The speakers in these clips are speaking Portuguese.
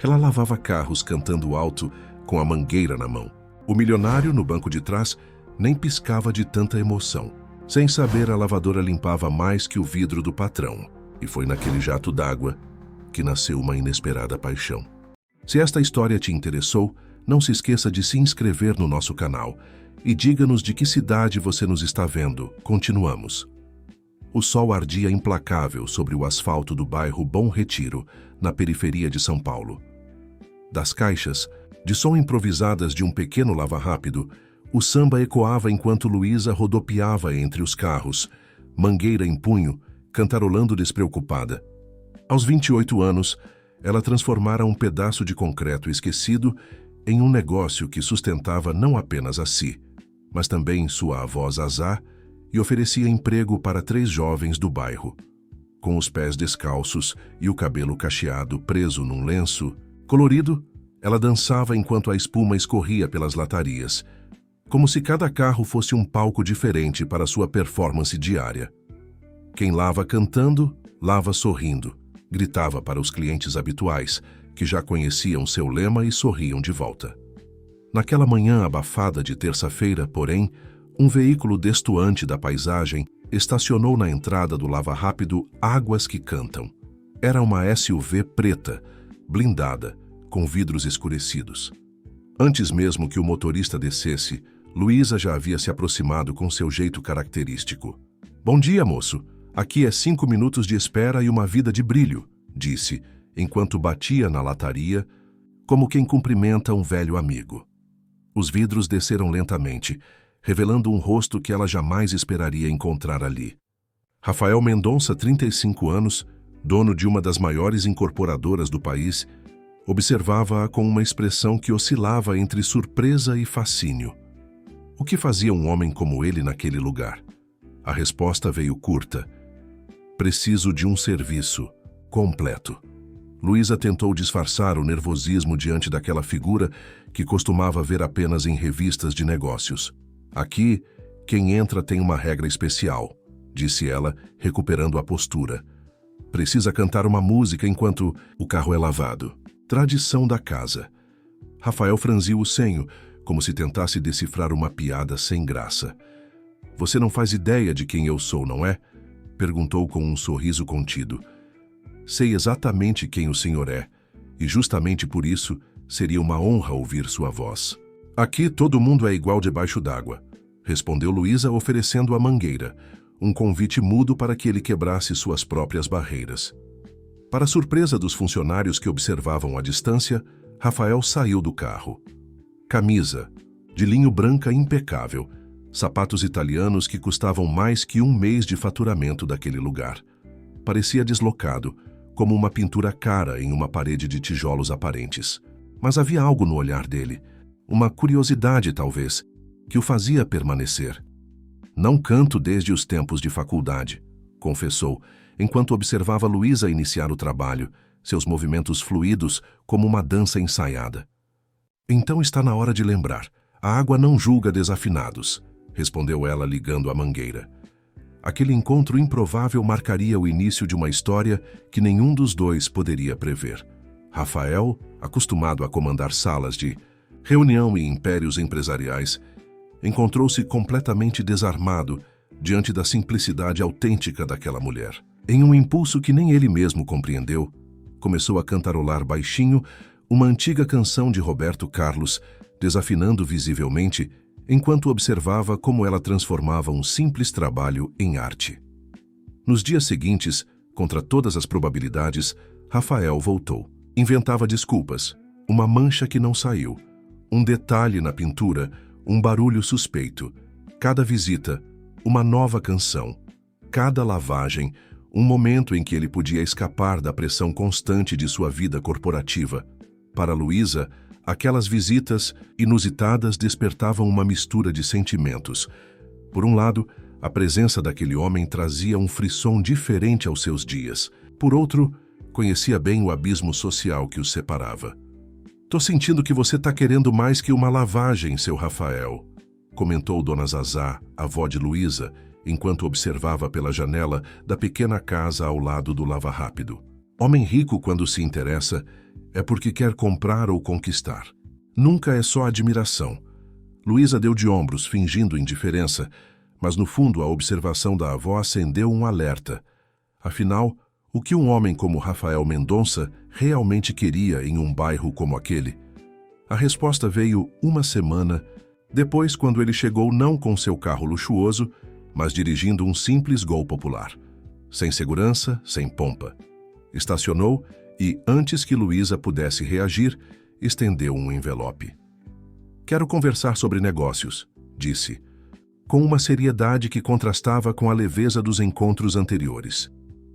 Ela lavava carros cantando alto com a mangueira na mão. O milionário, no banco de trás, nem piscava de tanta emoção. Sem saber, a lavadora limpava mais que o vidro do patrão. E foi naquele jato d'água que nasceu uma inesperada paixão. Se esta história te interessou, não se esqueça de se inscrever no nosso canal e diga-nos de que cidade você nos está vendo. Continuamos. O sol ardia implacável sobre o asfalto do bairro Bom Retiro, na periferia de São Paulo. Das caixas, de som improvisadas de um pequeno lava-rápido, o samba ecoava enquanto Luísa rodopiava entre os carros, mangueira em punho, cantarolando despreocupada. Aos 28 anos, ela transformara um pedaço de concreto esquecido em um negócio que sustentava não apenas a si, mas também sua avó Zazá, e oferecia emprego para 3 jovens do bairro. Com os pés descalços e o cabelo cacheado preso num lenço colorido, ela dançava enquanto a espuma escorria pelas latarias, como se cada carro fosse um palco diferente para sua performance diária. Quem lava cantando, lava sorrindo, gritava para os clientes habituais, que já conheciam seu lema e sorriam de volta. Naquela manhã abafada de terça-feira, porém, um veículo destoante da paisagem estacionou na entrada do lava-rápido Águas que Cantam. Era uma SUV preta, blindada, com vidros escurecidos. Antes mesmo que o motorista descesse, Luísa já havia se aproximado com seu jeito característico. "Bom dia, moço. Aqui é 5 minutos de espera e uma vida de brilho", disse, enquanto batia na lataria, como quem cumprimenta um velho amigo. Os vidros desceram lentamente, revelando um rosto que ela jamais esperaria encontrar ali. Rafael Mendonça, 35 anos, dono de uma das maiores incorporadoras do país, observava-a com uma expressão que oscilava entre surpresa e fascínio. O que fazia um homem como ele naquele lugar? A resposta veio curta. "Preciso de um serviço completo." Luísa tentou disfarçar o nervosismo diante daquela figura que costumava ver apenas em revistas de negócios. "Aqui, quem entra tem uma regra especial", disse ela, recuperando a postura. "Precisa cantar uma música enquanto o carro é lavado. Tradição da casa." Rafael franziu o senho, como se tentasse decifrar uma piada sem graça. "Você não faz ideia de quem eu sou, não é?" perguntou com um sorriso contido. "Sei exatamente quem o senhor é, e justamente por isso seria uma honra ouvir sua voz." "Aqui todo mundo é igual debaixo d'água", respondeu Luísa, oferecendo a mangueira, um convite mudo para que ele quebrasse suas próprias barreiras. Para surpresa dos funcionários que observavam à distância, Rafael saiu do carro. Camisa, de linho branca impecável, sapatos italianos que custavam mais que 1 mês de faturamento daquele lugar. Parecia deslocado, como uma pintura cara em uma parede de tijolos aparentes. Mas havia algo no olhar dele, uma curiosidade talvez, que o fazia permanecer. "Não canto desde os tempos de faculdade", confessou, enquanto observava Luísa iniciar o trabalho, seus movimentos fluidos como uma dança ensaiada. "Então está na hora de lembrar. A água não julga desafinados", respondeu ela ligando a mangueira. Aquele encontro improvável marcaria o início de uma história que nenhum dos dois poderia prever. Rafael, acostumado a comandar salas de reunião e impérios empresariais, encontrou-se completamente desarmado diante da simplicidade autêntica daquela mulher. Em um impulso que nem ele mesmo compreendeu, começou a cantarolar baixinho uma antiga canção de Roberto Carlos, desafinando visivelmente, enquanto observava como ela transformava um simples trabalho em arte. Nos dias seguintes, contra todas as probabilidades, Rafael voltou. Inventava desculpas, uma mancha que não saiu, um detalhe na pintura, um barulho suspeito. Cada visita, uma nova canção. Cada lavagem, um momento em que ele podia escapar da pressão constante de sua vida corporativa. Para Luísa, aquelas visitas inusitadas despertavam uma mistura de sentimentos. Por um lado, a presença daquele homem trazia um frisson diferente aos seus dias. Por outro, conhecia bem o abismo social que os separava. "Tô sentindo que você tá querendo mais que uma lavagem, seu Rafael", comentou Dona Zazá, avó de Luísa, enquanto observava pela janela da pequena casa ao lado do lava-rápido. Homem rico, quando se interessa, é porque quer comprar ou conquistar. Nunca é só admiração. Luísa deu de ombros, fingindo indiferença, mas no fundo a observação da avó acendeu um alerta. Afinal, o que um homem como Rafael Mendonça realmente queria em um bairro como aquele? A resposta veio uma semana depois, quando ele chegou não com seu carro luxuoso, mas dirigindo um simples Gol popular. Sem segurança, sem pompa. Estacionou e, antes que Luísa pudesse reagir, estendeu um envelope. "Quero conversar sobre negócios", disse, com uma seriedade que contrastava com a leveza dos encontros anteriores.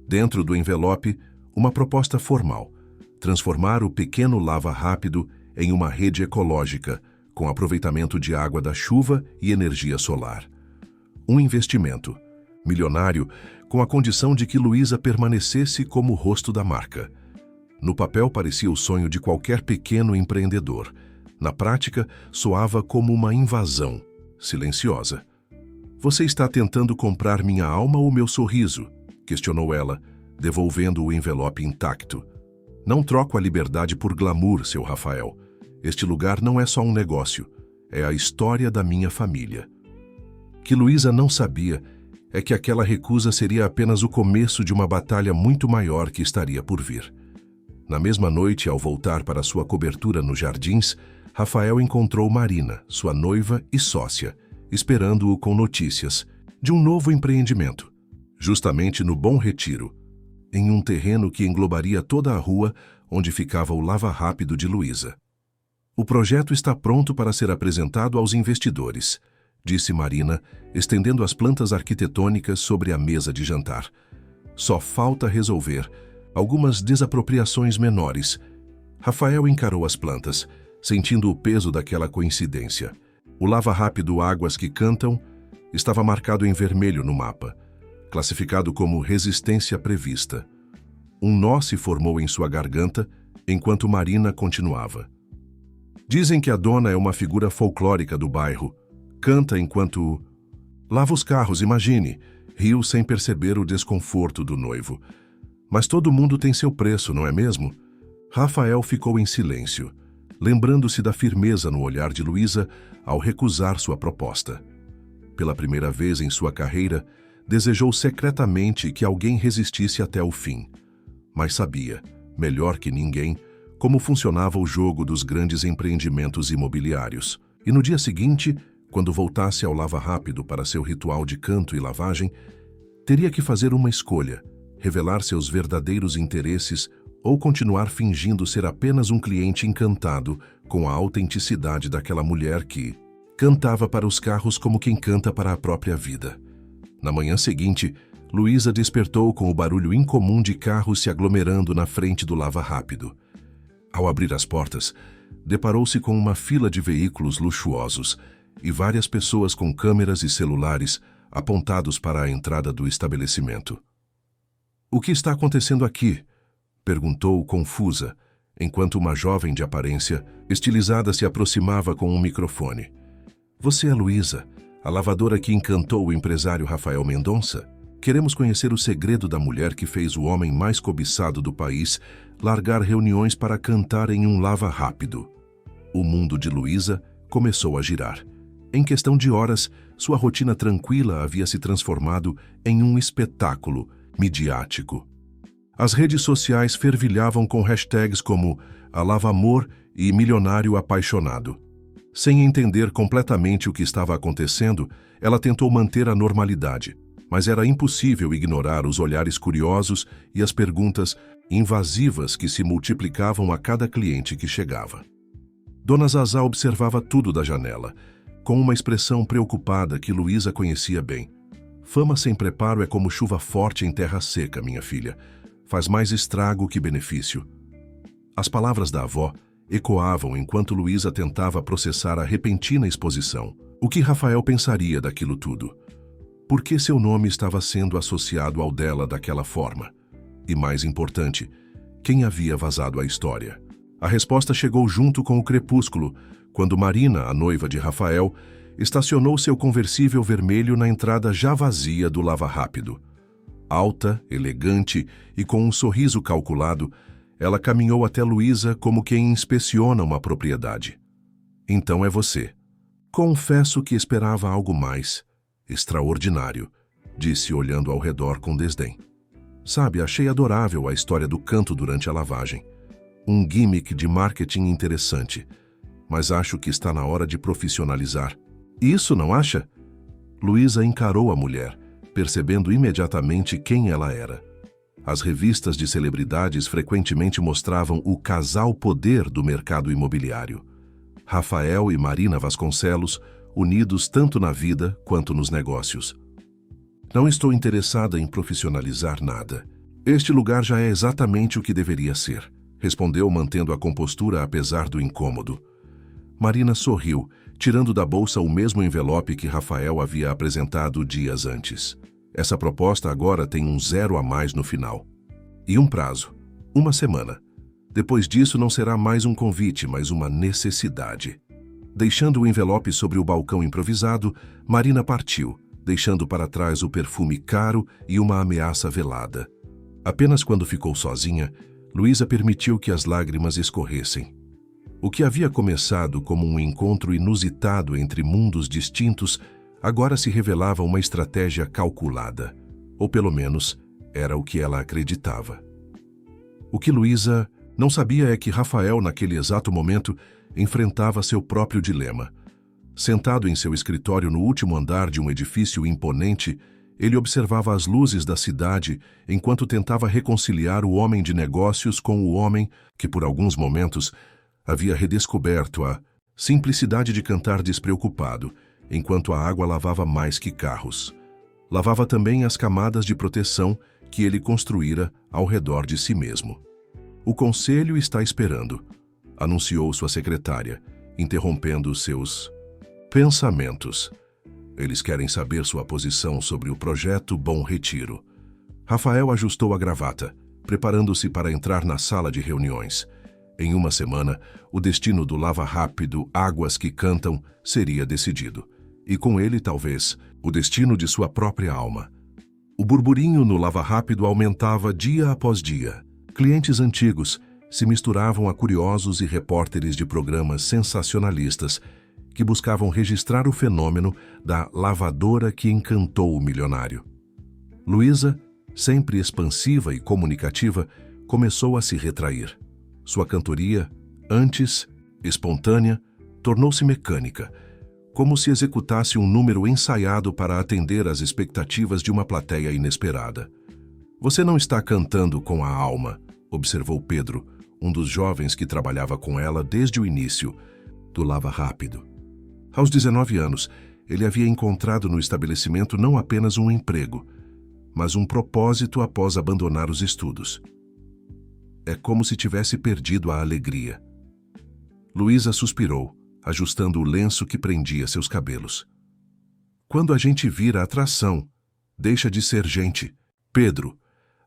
Dentro do envelope, uma proposta formal: transformar o pequeno Lava Rápido em uma rede ecológica, com aproveitamento de água da chuva e energia solar. Um investimento milionário, com a condição de que Luísa permanecesse como o rosto da marca. No papel parecia o sonho de qualquer pequeno empreendedor. Na prática, soava como uma invasão, silenciosa. "Você está tentando comprar minha alma ou meu sorriso?", questionou ela, devolvendo o envelope intacto. "Não troco a liberdade por glamour, seu Rafael. Este lugar não é só um negócio, é a história da minha família." Que Luísa não sabia é que aquela recusa seria apenas o começo de uma batalha muito maior que estaria por vir. Na mesma noite, ao voltar para sua cobertura nos jardins, Rafael encontrou Marina, sua noiva e sócia, esperando-o com notícias de um novo empreendimento, justamente no Bom Retiro, em um terreno que englobaria toda a rua onde ficava o Lava Rápido de Luísa. "O projeto está pronto para ser apresentado aos investidores", disse Marina, estendendo as plantas arquitetônicas sobre a mesa de jantar. "Só falta resolver algumas desapropriações menores." Rafael encarou as plantas, sentindo o peso daquela coincidência. O Lava Rápido Águas que Cantam estava marcado em vermelho no mapa, classificado como resistência prevista. Um nó se formou em sua garganta enquanto Marina continuava. "Dizem que a dona é uma figura folclórica do bairro. Canta enquanto lava os carros, imagine", riu sem perceber o desconforto do noivo. "Mas todo mundo tem seu preço, não é mesmo?" Rafael ficou em silêncio, lembrando-se da firmeza no olhar de Luísa ao recusar sua proposta. Pela primeira vez em sua carreira, desejou secretamente que alguém resistisse até o fim. Mas sabia, melhor que ninguém, como funcionava o jogo dos grandes empreendimentos imobiliários. E no dia seguinte, quando voltasse ao Lava Rápido para seu ritual de canto e lavagem, teria que fazer uma escolha: revelar seus verdadeiros interesses ou continuar fingindo ser apenas um cliente encantado com a autenticidade daquela mulher que cantava para os carros como quem canta para a própria vida. Na manhã seguinte, Luísa despertou com o barulho incomum de carros se aglomerando na frente do Lava Rápido. Ao abrir as portas, deparou-se com uma fila de veículos luxuosos e várias pessoas com câmeras e celulares apontados para a entrada do estabelecimento. "O que está acontecendo aqui?", perguntou confusa, enquanto uma jovem de aparência estilizada se aproximava com um microfone. "Você é Luísa, a lavadora que encantou o empresário Rafael Mendonça? Queremos conhecer o segredo da mulher que fez o homem mais cobiçado do país largar reuniões para cantar em um Lava Rápido." O mundo de Luísa começou a girar. Em questão de horas, sua rotina tranquila havia se transformado em um espetáculo midiático. As redes sociais fervilhavam com hashtags como #Alavamor e Milionário Apaixonado. Sem entender completamente o que estava acontecendo, ela tentou manter a normalidade, mas era impossível ignorar os olhares curiosos e as perguntas invasivas que se multiplicavam a cada cliente que chegava. Dona Zazá observava tudo da janela, com uma expressão preocupada que Luísa conhecia bem. "Fama sem preparo é como chuva forte em terra seca, minha filha. Faz mais estrago que benefício." As palavras da avó ecoavam enquanto Luísa tentava processar a repentina exposição. O que Rafael pensaria daquilo tudo? Por que seu nome estava sendo associado ao dela daquela forma? E mais importante, quem havia vazado a história? A resposta chegou junto com o crepúsculo, quando Marina, a noiva de Rafael, estacionou seu conversível vermelho na entrada já vazia do Lava Rápido. Alta, elegante e com um sorriso calculado, Ela caminhou até Luísa como quem inspeciona uma propriedade. Então é você. Confesso que esperava algo mais extraordinário, disse olhando ao redor com desdém. Sabe, achei adorável a história do canto durante a lavagem. Um gimmick de marketing interessante, mas acho que está na hora de profissionalizar. Isso, não acha? Luísa encarou a mulher, percebendo imediatamente quem ela era. As revistas de celebridades frequentemente mostravam o casal poder do mercado imobiliário. Rafael e Marina Vasconcelos, unidos tanto na vida quanto nos negócios. Não estou interessada em profissionalizar nada. Este lugar já é exatamente o que deveria ser, respondeu mantendo a compostura apesar do incômodo. Marina sorriu, tirando da bolsa o mesmo envelope que Rafael havia apresentado dias antes. Essa proposta agora tem um 0 a mais no final. E um prazo, 1 semana. Depois disso não será mais um convite, mas uma necessidade. Deixando o envelope sobre o balcão improvisado, Marina partiu, deixando para trás o perfume caro e uma ameaça velada. Apenas quando ficou sozinha, Luísa permitiu que as lágrimas escorressem. O que havia começado como um encontro inusitado entre mundos distintos, agora se revelava uma estratégia calculada. Ou pelo menos, era o que ela acreditava. O que Luísa não sabia é que Rafael, naquele exato momento, enfrentava seu próprio dilema. Sentado em seu escritório no último andar de um edifício imponente, ele observava as luzes da cidade enquanto tentava reconciliar o homem de negócios com o homem que, por alguns momentos, havia redescoberto a simplicidade de cantar despreocupado, enquanto a água lavava mais que carros. Lavava também as camadas de proteção que ele construíra ao redor de si mesmo. O conselho está esperando, anunciou sua secretária, interrompendo seus pensamentos. Eles querem saber sua posição sobre o projeto Bom Retiro. Rafael ajustou a gravata, preparando-se para entrar na sala de reuniões. Em 1 semana, o destino do Lava Rápido Águas que Cantam seria decidido. E com ele, talvez, o destino de sua própria alma. O burburinho no Lava Rápido aumentava dia após dia. Clientes antigos se misturavam a curiosos e repórteres de programas sensacionalistas que buscavam registrar o fenômeno da lavadora que encantou o milionário. Luísa, sempre expansiva e comunicativa, começou a se retrair. Sua cantoria, antes espontânea, tornou-se mecânica, como se executasse um número ensaiado para atender às expectativas de uma plateia inesperada. Você não está cantando com a alma, observou Pedro, um dos jovens que trabalhava com ela desde o início do Lava Rápido. Aos 19 anos, ele havia encontrado no estabelecimento não apenas um emprego, mas um propósito após abandonar os estudos. É como se tivesse perdido a alegria. Luísa suspirou, ajustando o lenço que prendia seus cabelos. Quando a gente vira atração, deixa de ser gente. Pedro,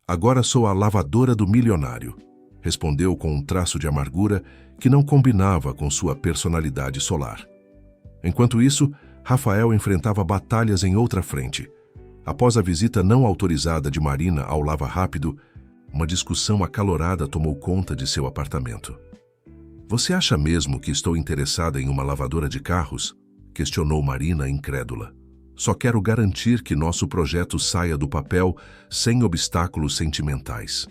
agora sou a lavadora do milionário, respondeu com um traço de amargura que não combinava com sua personalidade solar. Enquanto isso, Rafael enfrentava batalhas em outra frente. Após a visita não autorizada de Marina ao Lava Rápido, uma discussão acalorada tomou conta de seu apartamento. Você acha mesmo que estou interessada em uma lavadora de carros? Questionou Marina, incrédula. Só quero garantir que nosso projeto saia do papel sem obstáculos sentimentais.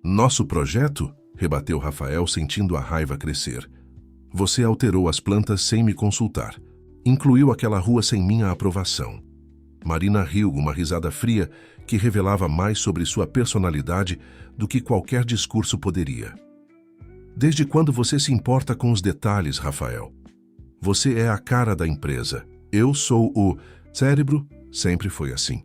Nosso projeto? Rebateu Rafael, sentindo a raiva crescer. Você alterou as plantas sem me consultar. Incluiu aquela rua sem minha aprovação. Marina riu, uma risada fria que revelava mais sobre sua personalidade do que qualquer discurso poderia. Desde quando você se importa com os detalhes, Rafael? Você é a cara da empresa. Eu sou o cérebro, sempre foi assim.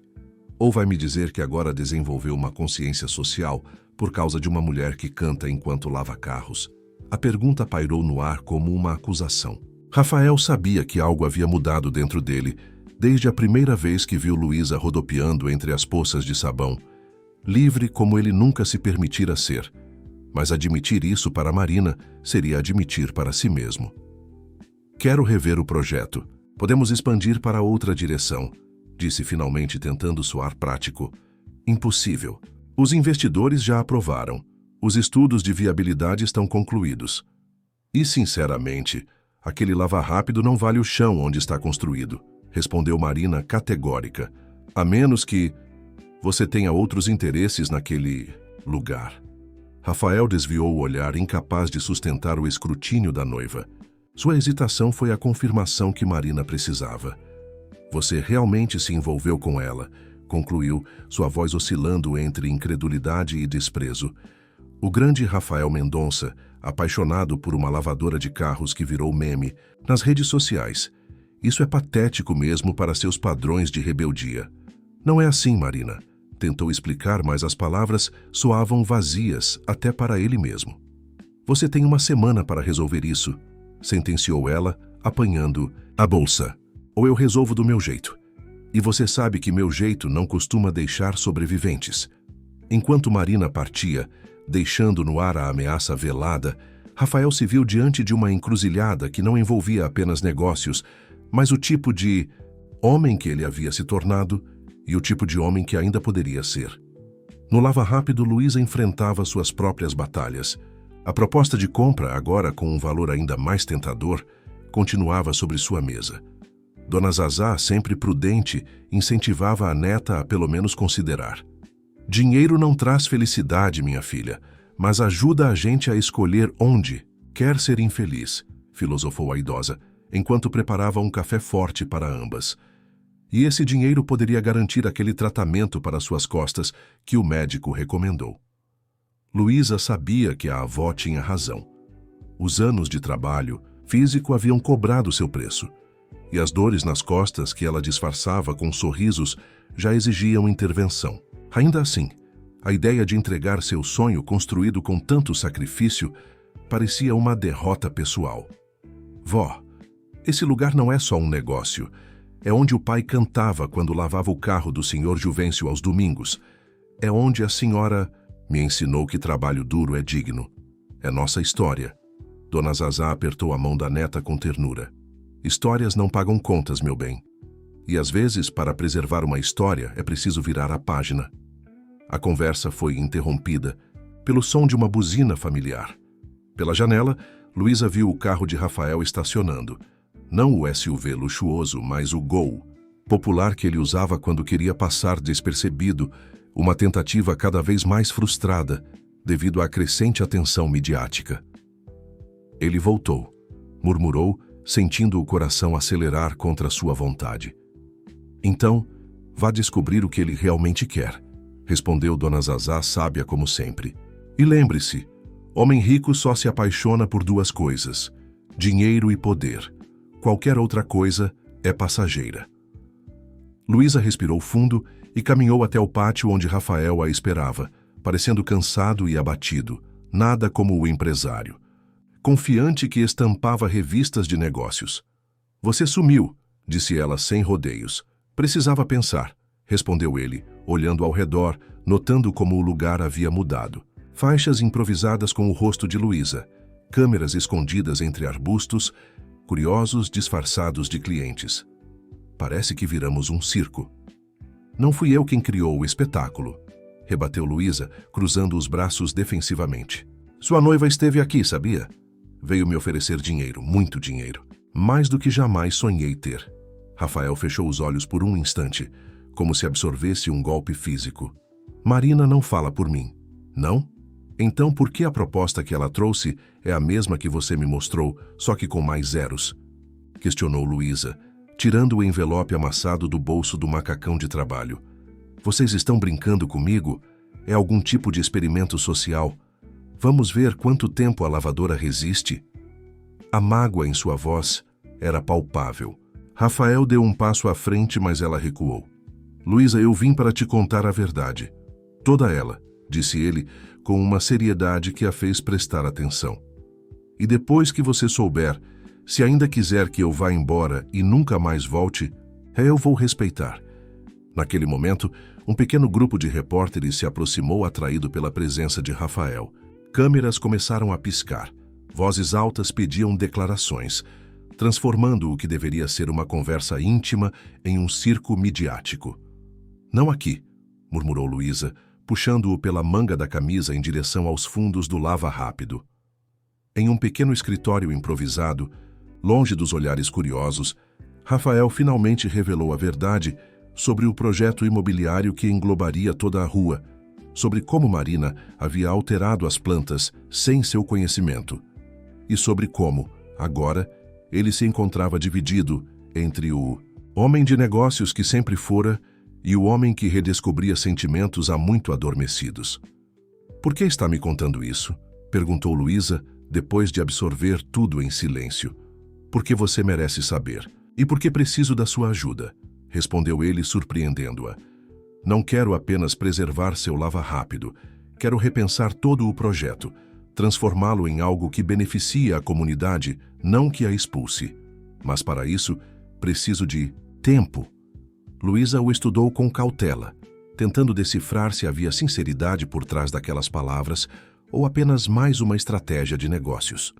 Ou vai me dizer que agora desenvolveu uma consciência social por causa de uma mulher que canta enquanto lava carros? A pergunta pairou no ar como uma acusação. Rafael sabia que algo havia mudado dentro dele desde a primeira vez que viu Luísa rodopiando entre as poças de sabão, livre como ele nunca se permitira ser. Mas admitir isso para Marina seria admitir para si mesmo. Quero rever o projeto. Podemos expandir para outra direção, disse finalmente tentando soar prático. Impossível. Os investidores já aprovaram. Os estudos de viabilidade estão concluídos. E, sinceramente, aquele lava-rápido não vale o chão onde está construído, respondeu Marina categórica, a menos que você tenha outros interesses naquele lugar. Rafael desviou o olhar, incapaz de sustentar o escrutínio da noiva. Sua hesitação foi a confirmação que Marina precisava. Você realmente se envolveu com ela, concluiu, sua voz oscilando entre incredulidade e desprezo. O grande Rafael Mendonça, apaixonado por uma lavadora de carros que virou meme nas redes sociais. Isso é patético mesmo para seus padrões de rebeldia. Não é assim, Marina. Tentou explicar, mas as palavras soavam vazias até para ele mesmo. Você tem uma semana para resolver isso, sentenciou ela, apanhando a bolsa. Ou eu resolvo do meu jeito. E você sabe que meu jeito não costuma deixar sobreviventes. Enquanto Marina partia, deixando no ar a ameaça velada, Rafael se viu diante de uma encruzilhada que não envolvia apenas negócios, mas o tipo de homem que ele havia se tornado e o tipo de homem que ainda poderia ser. No Lava Rápido, Luísa enfrentava suas próprias batalhas. A proposta de compra, agora com um valor ainda mais tentador, continuava sobre sua mesa. Dona Zazá, sempre prudente, incentivava a neta a pelo menos considerar. Dinheiro não traz felicidade, minha filha, mas ajuda a gente a escolher onde quer ser infeliz, filosofou a idosa, enquanto preparava um café forte para ambas. E esse dinheiro poderia garantir aquele tratamento para suas costas que o médico recomendou. Luísa sabia que a avó tinha razão. Os anos de trabalho físico haviam cobrado seu preço, e as dores nas costas que ela disfarçava com sorrisos já exigiam intervenção. Ainda assim, a ideia de entregar seu sonho construído com tanto sacrifício parecia uma derrota pessoal. Vó, esse lugar não é só um negócio. É onde o pai cantava quando lavava o carro do senhor Juvencio aos domingos. É onde a senhora me ensinou que trabalho duro é digno. É nossa história. Dona Zazá apertou a mão da neta com ternura. Histórias não pagam contas, meu bem. E às vezes, para preservar uma história, é preciso virar a página. A conversa foi interrompida pelo som de uma buzina familiar. Pela janela, Luísa viu o carro de Rafael estacionando. Não o SUV luxuoso, mas o Gol, popular que ele usava quando queria passar despercebido, uma tentativa cada vez mais frustrada devido à crescente atenção midiática. Ele voltou, murmurou, sentindo o coração acelerar contra sua vontade. Então, vá descobrir o que ele realmente quer, respondeu Dona Zazá, sábia como sempre. E lembre-se, homem rico só se apaixona por duas coisas, dinheiro e poder. Qualquer outra coisa é passageira. Luísa respirou fundo e caminhou até o pátio onde Rafael a esperava, parecendo cansado e abatido, nada como o empresário. Confiante que estampava revistas de negócios. Você sumiu, disse ela sem rodeios. Precisava pensar, respondeu ele, olhando ao redor, notando como o lugar havia mudado. Faixas improvisadas com o rosto de Luísa, câmeras escondidas entre arbustos, curiosos disfarçados de clientes. Parece que viramos um circo. Não fui eu quem criou o espetáculo, rebateu Luísa, cruzando os braços defensivamente. Sua noiva esteve aqui, sabia? Veio me oferecer dinheiro, muito dinheiro. Mais do que jamais sonhei ter. Rafael fechou os olhos por um instante, como se absorvesse um golpe físico. Marina não fala por mim. Não? Então por que a proposta que ela trouxe é a mesma que você me mostrou, só que com mais zeros? Questionou Luísa, tirando o envelope amassado do bolso do macacão de trabalho. Vocês estão brincando comigo? É algum tipo de experimento social? Vamos ver quanto tempo a lavadora resiste? A mágoa em sua voz era palpável. Rafael deu um passo à frente, mas ela recuou. Luísa, eu vim para te contar a verdade. Toda ela, disse ele, com uma seriedade que a fez prestar atenção. E depois que você souber, se ainda quiser que eu vá embora e nunca mais volte, eu vou respeitar. Naquele momento, um pequeno grupo de repórteres se aproximou atraído pela presença de Rafael. Câmeras começaram a piscar. Vozes altas pediam declarações, transformando o que deveria ser uma conversa íntima em um circo midiático. Não aqui, murmurou Luísa, puxando-o pela manga da camisa em direção aos fundos do lava-rápido. Em um pequeno escritório improvisado, longe dos olhares curiosos, Rafael finalmente revelou a verdade sobre o projeto imobiliário que englobaria toda a rua, sobre como Marina havia alterado as plantas sem seu conhecimento, e sobre como, agora, ele se encontrava dividido entre o homem de negócios que sempre fora e o homem que redescobria sentimentos há muito adormecidos. "Por que está me contando isso?" perguntou Luísa, depois de absorver tudo em silêncio. "Porque você merece saber. E porque preciso da sua ajuda", respondeu ele, surpreendendo-a. "Não quero apenas preservar seu lava-rápido. Quero repensar todo o projeto, transformá-lo em algo que beneficie a comunidade, não que a expulse. Mas para isso, preciso de tempo." Luísa o estudou com cautela, tentando decifrar se havia sinceridade por trás daquelas palavras ou apenas mais uma estratégia de negócios.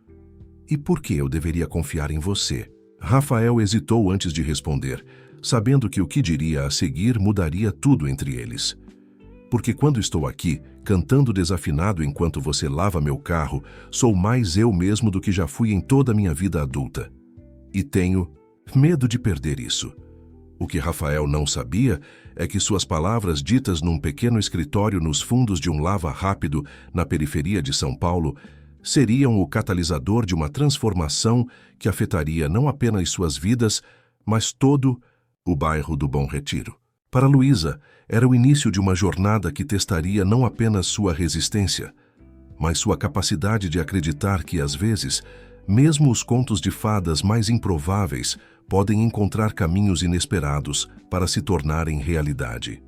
"E por que eu deveria confiar em você?" Rafael hesitou antes de responder, sabendo que o que diria a seguir mudaria tudo entre eles. "Porque quando estou aqui, cantando desafinado enquanto você lava meu carro, sou mais eu mesmo do que já fui em toda a minha vida adulta. E tenho medo de perder isso." O que Rafael não sabia é que suas palavras ditas num pequeno escritório nos fundos de um lava-rápido na periferia de São Paulo seriam o catalisador de uma transformação que afetaria não apenas suas vidas, mas todo o bairro do Bom Retiro. Para Luísa, era o início de uma jornada que testaria não apenas sua resistência, mas sua capacidade de acreditar que, às vezes, mesmo os contos de fadas mais improváveis podem encontrar caminhos inesperados para se tornarem realidade.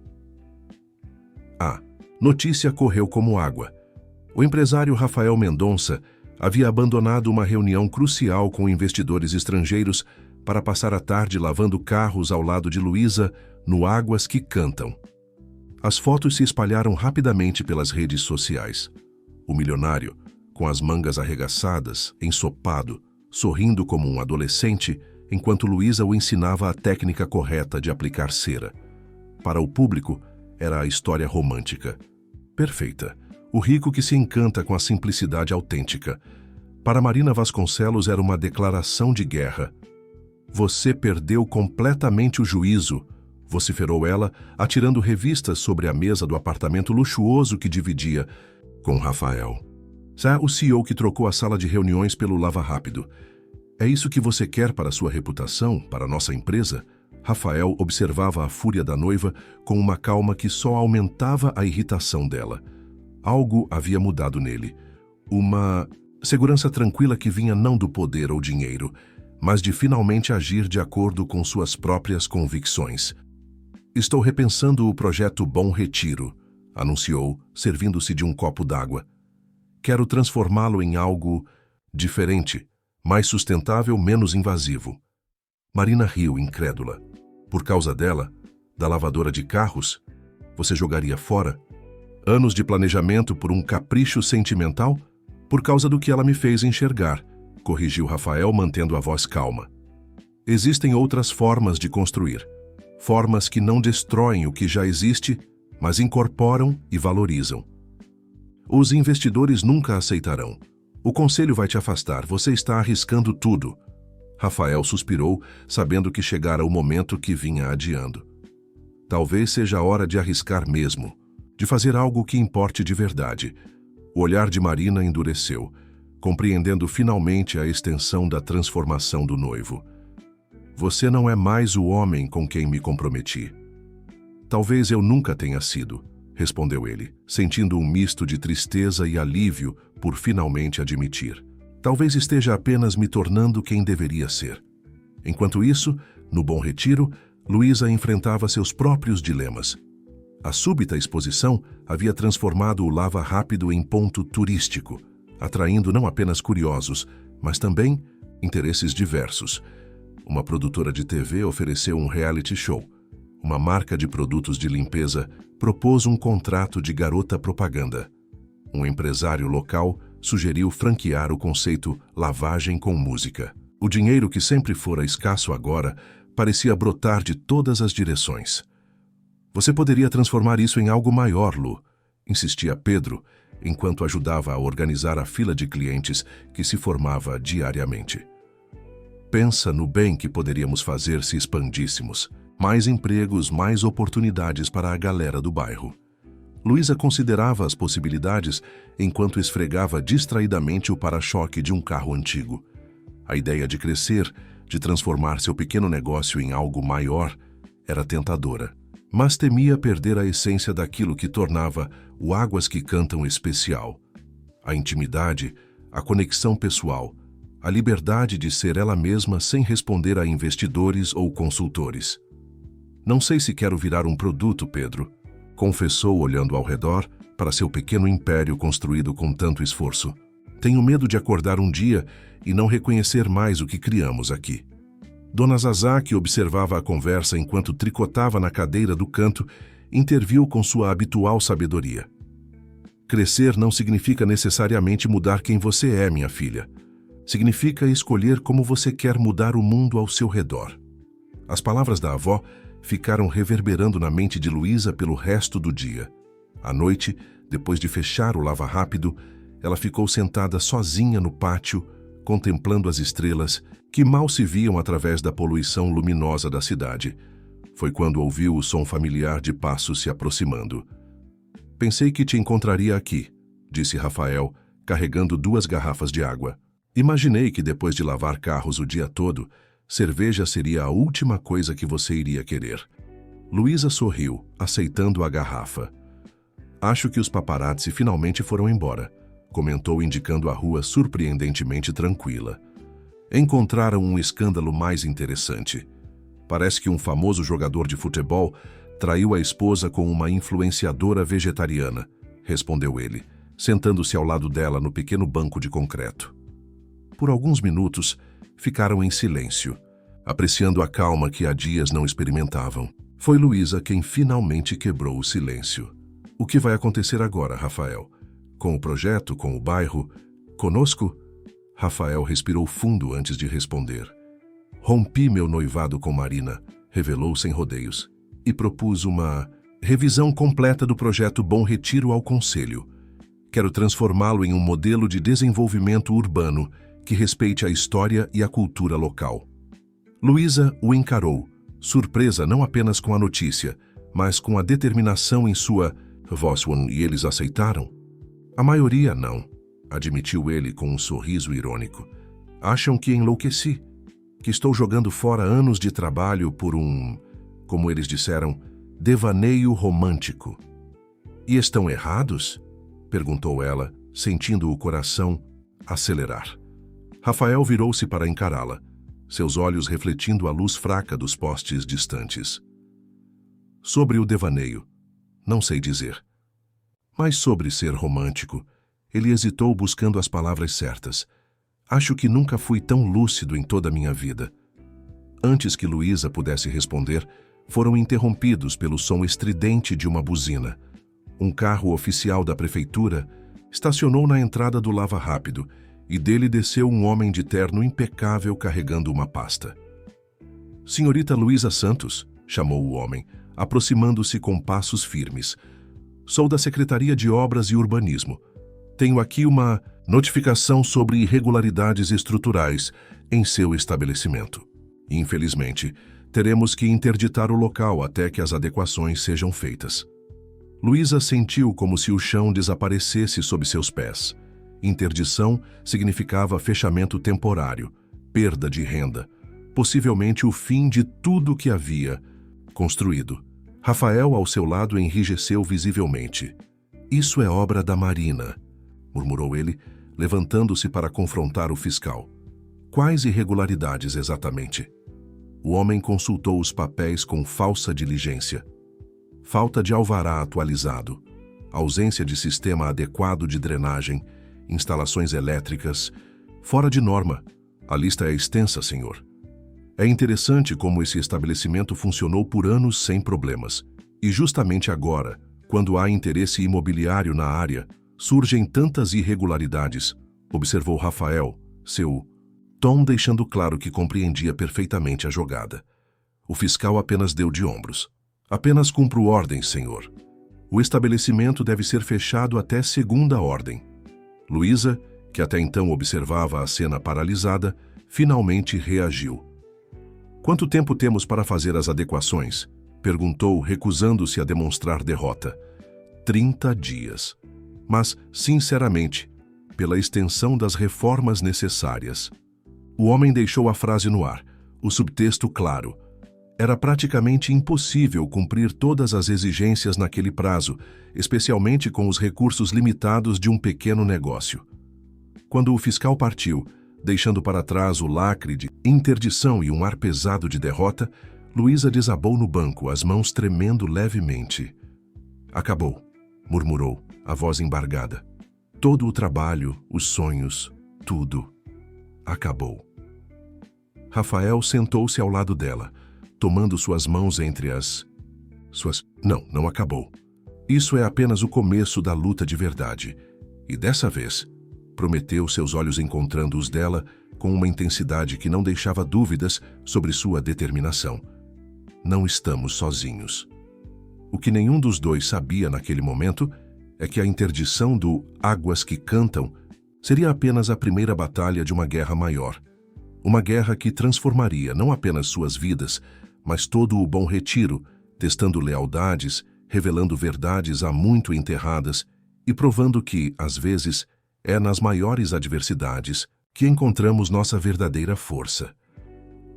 A notícia correu como água. O empresário Rafael Mendonça havia abandonado uma reunião crucial com investidores estrangeiros para passar a tarde lavando carros ao lado de Luísa no Águas que Cantam. As fotos se espalharam rapidamente pelas redes sociais. O milionário, com as mangas arregaçadas, ensopado, sorrindo como um adolescente, enquanto Luísa o ensinava a técnica correta de aplicar cera. Para o público, era a história romântica. Perfeita. O rico que se encanta com a simplicidade autêntica. Para Marina Vasconcelos era uma declaração de guerra. "Você perdeu completamente o juízo", vociferou ela, atirando revistas sobre a mesa do apartamento luxuoso que dividia com Rafael. O CEO que trocou a sala de reuniões pelo lava-rápido. "É isso que você quer para sua reputação, para nossa empresa?" Rafael observava a fúria da noiva com uma calma que só aumentava a irritação dela. Algo havia mudado nele. Uma segurança tranquila que vinha não do poder ou dinheiro, mas de finalmente agir de acordo com suas próprias convicções. "Estou repensando o projeto Bom Retiro", anunciou, servindo-se de um copo d'água. "Quero transformá-lo em algo diferente, mais sustentável, menos invasivo." Marina riu, incrédula. "Por causa dela, da lavadora de carros, você jogaria fora? Anos de planejamento por um capricho sentimental? Por causa do que ela me fez enxergar", corrigiu Rafael, mantendo a voz calma. "Existem outras formas de construir. Formas que não destroem o que já existe, mas incorporam e valorizam. Os investidores nunca aceitarão. O conselho vai te afastar, você está arriscando tudo." Rafael suspirou, sabendo que chegara o momento que vinha adiando. Talvez seja a hora de arriscar mesmo, de fazer algo que importe de verdade. O olhar de Marina endureceu, compreendendo finalmente a extensão da transformação do noivo. "Você não é mais o homem com quem me comprometi." "Talvez eu nunca tenha sido", respondeu ele, sentindo um misto de tristeza e alívio por finalmente admitir. "Talvez esteja apenas me tornando quem deveria ser." Enquanto isso, no Bom Retiro, Luísa enfrentava seus próprios dilemas. A súbita exposição havia transformado o lava-rápido em ponto turístico, atraindo não apenas curiosos, mas também interesses diversos. Uma produtora de TV ofereceu um reality show. Uma marca de produtos de limpeza propôs um contrato de garota propaganda. Um empresário local sugeriu franquear o conceito lavagem com música. O dinheiro, que sempre fora escasso agora, parecia brotar de todas as direções. "Você poderia transformar isso em algo maior, Lu", insistia Pedro, enquanto ajudava a organizar a fila de clientes que se formava diariamente. Pensa no bem que poderíamos fazer se expandíssemos. Mais empregos, mais oportunidades para a galera do bairro. Luísa considerava as possibilidades enquanto esfregava distraidamente o para-choque de um carro antigo. A ideia de crescer, de transformar seu pequeno negócio em algo maior, era tentadora. Mas temia perder a essência daquilo que tornava o Águas que Cantam especial. A intimidade, a conexão pessoal, a liberdade de ser ela mesma sem responder a investidores ou consultores. Não sei se quero virar um produto, Pedro, confessou olhando ao redor para seu pequeno império construído com tanto esforço. Tenho medo de acordar um dia e não reconhecer mais o que criamos aqui. Dona Zazá, que observava a conversa enquanto tricotava na cadeira do canto, interviu com sua habitual sabedoria. Crescer não significa necessariamente mudar quem você é, minha filha. Significa escolher como você quer mudar o mundo ao seu redor. As palavras da avó ficaram reverberando na mente de Luísa pelo resto do dia. À noite, depois de fechar o lava-rápido, ela ficou sentada sozinha no pátio, contemplando as estrelas que mal se viam através da poluição luminosa da cidade. Foi quando ouviu o som familiar de passos se aproximando. Pensei que te encontraria aqui, disse Rafael, carregando 2 garrafas de água. Imaginei que depois de lavar carros o dia todo, cerveja seria a última coisa que você iria querer. Luísa sorriu, aceitando a garrafa. Acho que os paparazzi finalmente foram embora, comentou indicando a rua surpreendentemente tranquila. Encontraram um escândalo mais interessante. Parece que um famoso jogador de futebol traiu a esposa com uma influenciadora vegetariana, respondeu ele, sentando-se ao lado dela no pequeno banco de concreto. Por alguns minutos, ficaram em silêncio, apreciando a calma que há dias não experimentavam. Foi Luísa quem finalmente quebrou o silêncio. O que vai acontecer agora, Rafael? Com o projeto, com o bairro? Conosco? Rafael respirou fundo antes de responder. Rompi meu noivado com Marina, revelou sem rodeios, e propus uma revisão completa do projeto Bom Retiro ao Conselho. Quero transformá-lo em um modelo de desenvolvimento urbano que respeite a história e a cultura local. Luísa o encarou, surpresa não apenas com a notícia, mas com a determinação em sua Voswan, e eles aceitaram? A maioria não, admitiu ele com um sorriso irônico. Acham que enlouqueci, que estou jogando fora anos de trabalho por um, como eles disseram, devaneio romântico. E estão errados? Perguntou ela, sentindo o coração acelerar. Rafael virou-se para encará-la, seus olhos refletindo a luz fraca dos postes distantes. Sobre o devaneio, não sei dizer. Mas sobre ser romântico, ele hesitou buscando as palavras certas. Acho que nunca fui tão lúcido em toda a minha vida. Antes que Luísa pudesse responder, foram interrompidos pelo som estridente de uma buzina. Um carro oficial da prefeitura estacionou na entrada do Lava Rápido e dele desceu um homem de terno impecável carregando uma pasta. Senhorita Luísa Santos, chamou o homem, aproximando-se com passos firmes. Sou da Secretaria de Obras e Urbanismo. Tenho aqui uma notificação sobre irregularidades estruturais em seu estabelecimento. Infelizmente, teremos que interditar o local até que as adequações sejam feitas. Luísa sentiu como se o chão desaparecesse sob seus pés. Interdição significava fechamento temporário, perda de renda, possivelmente o fim de tudo o que havia construído. Rafael, ao seu lado, enrijeceu visivelmente. Isso é obra da Marina, murmurou ele, levantando-se para confrontar o fiscal. Quais irregularidades exatamente? O homem consultou os papéis com falsa diligência. Falta de alvará atualizado, ausência de sistema adequado de drenagem, instalações elétricas, fora de norma. A lista é extensa, senhor. É interessante como esse estabelecimento funcionou por anos sem problemas. E justamente agora, quando há interesse imobiliário na área, surgem tantas irregularidades, observou Rafael, seu tom deixando claro que compreendia perfeitamente a jogada. O fiscal apenas deu de ombros. Apenas cumpro ordens, senhor. O estabelecimento deve ser fechado até segunda ordem. Luísa, que até então observava a cena paralisada, finalmente reagiu. Quanto tempo temos para fazer as adequações? Perguntou, recusando-se a demonstrar derrota. 30 dias. Mas, sinceramente, pela extensão das reformas necessárias. O homem deixou a frase no ar, o subtexto claro. Era praticamente impossível cumprir todas as exigências naquele prazo, especialmente com os recursos limitados de um pequeno negócio. Quando o fiscal partiu, deixando para trás o lacre de interdição e um ar pesado de derrota, Luísa desabou no banco, as mãos tremendo levemente. Acabou, murmurou, a voz embargada. Todo o trabalho, os sonhos, tudo. Acabou. Rafael sentou-se ao lado dela, tomando suas mãos entre as suas... Não acabou. Isso é apenas o começo da luta de verdade. E dessa vez, prometeu, seus olhos encontrando os dela com uma intensidade que não deixava dúvidas sobre sua determinação. Não estamos sozinhos. O que nenhum dos dois sabia naquele momento é que a interdição do Águas que Cantam seria apenas a primeira batalha de uma guerra maior. Uma guerra que transformaria não apenas suas vidas, mas todo o Bom Retiro, testando lealdades, revelando verdades há muito enterradas e provando que, às vezes, é nas maiores adversidades que encontramos nossa verdadeira força.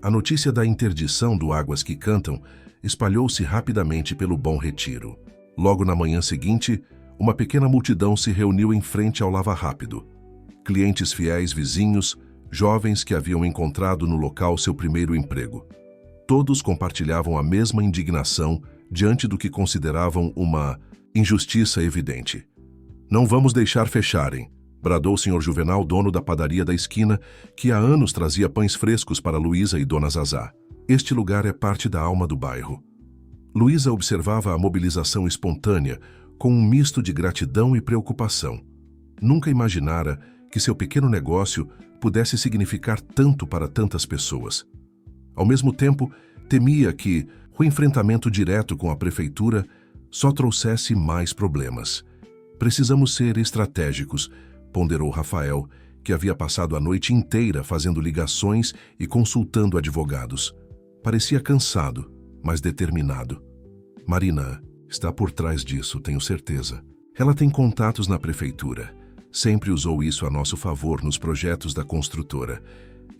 A notícia da interdição do Águas que Cantam espalhou-se rapidamente pelo Bom Retiro. Logo na manhã seguinte, uma pequena multidão se reuniu em frente ao Lava Rápido. Clientes fiéis, vizinhos, jovens que haviam encontrado no local seu primeiro emprego. Todos compartilhavam a mesma indignação diante do que consideravam uma injustiça evidente. "Não vamos deixar fecharem", bradou o Sr. Juvenal, dono da padaria da esquina, que há anos trazia pães frescos para Luísa e Dona Zazá. "Este lugar é parte da alma do bairro." Luísa observava a mobilização espontânea, com um misto de gratidão e preocupação. Nunca imaginara que seu pequeno negócio pudesse significar tanto para tantas pessoas. Ao mesmo tempo, temia que o enfrentamento direto com a prefeitura só trouxesse mais problemas. "Precisamos ser estratégicos", ponderou Rafael, que havia passado a noite inteira fazendo ligações e consultando advogados. Parecia cansado, mas determinado. "Marina está por trás disso, tenho certeza. Ela tem contatos na prefeitura. Sempre usou isso a nosso favor nos projetos da construtora.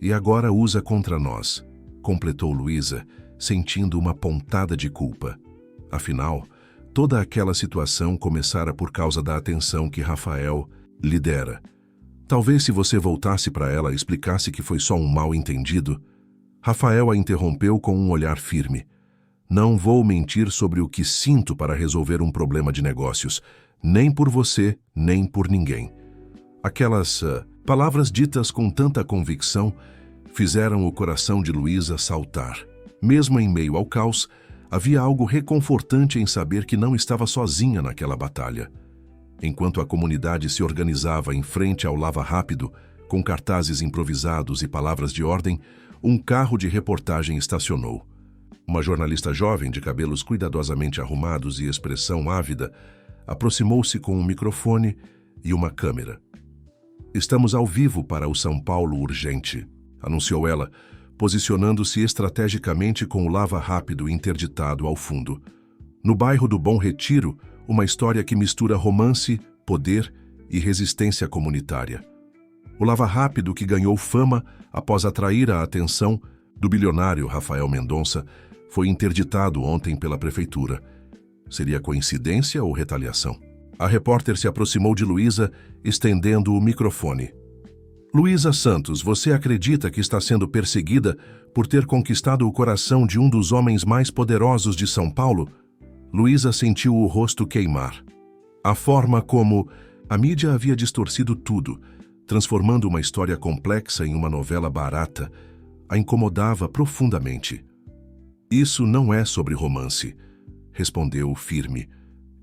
E agora usa contra nós", completou Luísa, sentindo uma pontada de culpa. Afinal, toda aquela situação começara por causa da atenção que Rafael lhe dera. "Talvez se você voltasse para ela e explicasse que foi só um mal-entendido." Rafael a interrompeu com um olhar firme. "Não vou mentir sobre o que sinto para resolver um problema de negócios, nem por você, nem por ninguém." Aquelas palavras ditas com tanta convicção fizeram o coração de Luísa saltar. Mesmo em meio ao caos, havia algo reconfortante em saber que não estava sozinha naquela batalha. Enquanto a comunidade se organizava em frente ao Lava Rápido, com cartazes improvisados e palavras de ordem, um carro de reportagem estacionou. Uma jornalista jovem, de cabelos cuidadosamente arrumados e expressão ávida, aproximou-se com um microfone e uma câmera. "Estamos ao vivo para o São Paulo Urgente", anunciou ela, posicionando-se estrategicamente com o Lava Rápido interditado ao fundo. No bairro do Bom Retiro, uma história que mistura romance, poder e resistência comunitária. O Lava Rápido, que ganhou fama após atrair a atenção do bilionário Rafael Mendonça, foi interditado ontem pela prefeitura. Seria coincidência ou retaliação? A repórter se aproximou de Luísa, estendendo o microfone. "Luísa Santos, você acredita que está sendo perseguida por ter conquistado o coração de um dos homens mais poderosos de São Paulo?" Luísa sentiu o rosto queimar. A forma como a mídia havia distorcido tudo, transformando uma história complexa em uma novela barata, a incomodava profundamente. "Isso não é sobre romance", respondeu firme.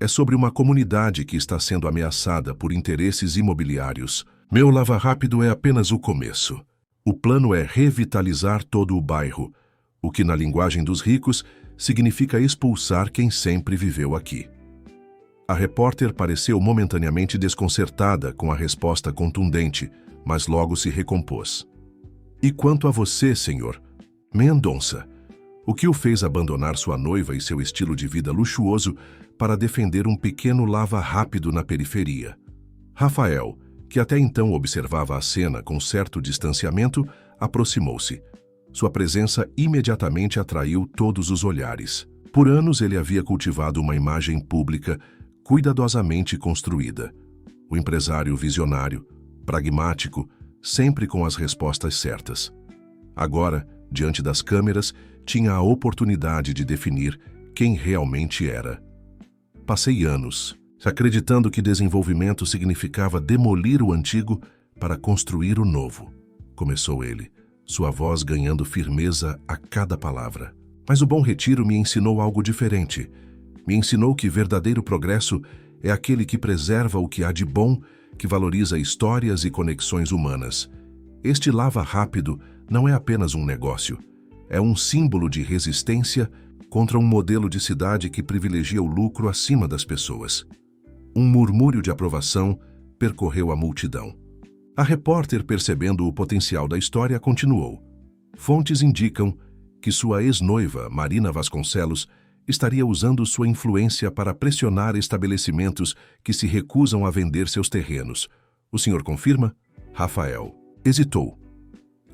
"É sobre uma comunidade que está sendo ameaçada por interesses imobiliários. Meu Lava Rápido é apenas o começo. O plano é revitalizar todo o bairro, o que na linguagem dos ricos significa expulsar quem sempre viveu aqui." A repórter pareceu momentaneamente desconcertada com a resposta contundente, mas logo se recompôs. E quanto a você, senhor Mendonça, o que o fez abandonar sua noiva e seu estilo de vida luxuoso para defender um pequeno lava-rápido na periferia? Rafael, que até então observava a cena com certo distanciamento, aproximou-se. Sua presença imediatamente atraiu todos os olhares. Por anos ele havia cultivado uma imagem pública cuidadosamente construída. O empresário visionário, pragmático, sempre com as respostas certas. Agora, diante das câmeras, tinha a oportunidade de definir quem realmente era. Passei anos acreditando que desenvolvimento significava demolir o antigo para construir o novo. Começou ele, sua voz ganhando firmeza a cada palavra. Mas o Bom Retiro me ensinou algo diferente. Me ensinou que verdadeiro progresso é aquele que preserva o que há de bom, que valoriza histórias e conexões humanas. Este lava rápido não é apenas um negócio. É um símbolo de resistência contra um modelo de cidade que privilegia o lucro acima das pessoas. Um murmúrio de aprovação percorreu a multidão. A repórter, percebendo o potencial da história, continuou. Fontes indicam que sua ex-noiva, Marina Vasconcelos, estaria usando sua influência para pressionar estabelecimentos que se recusam a vender seus terrenos. O senhor confirma? Rafael hesitou.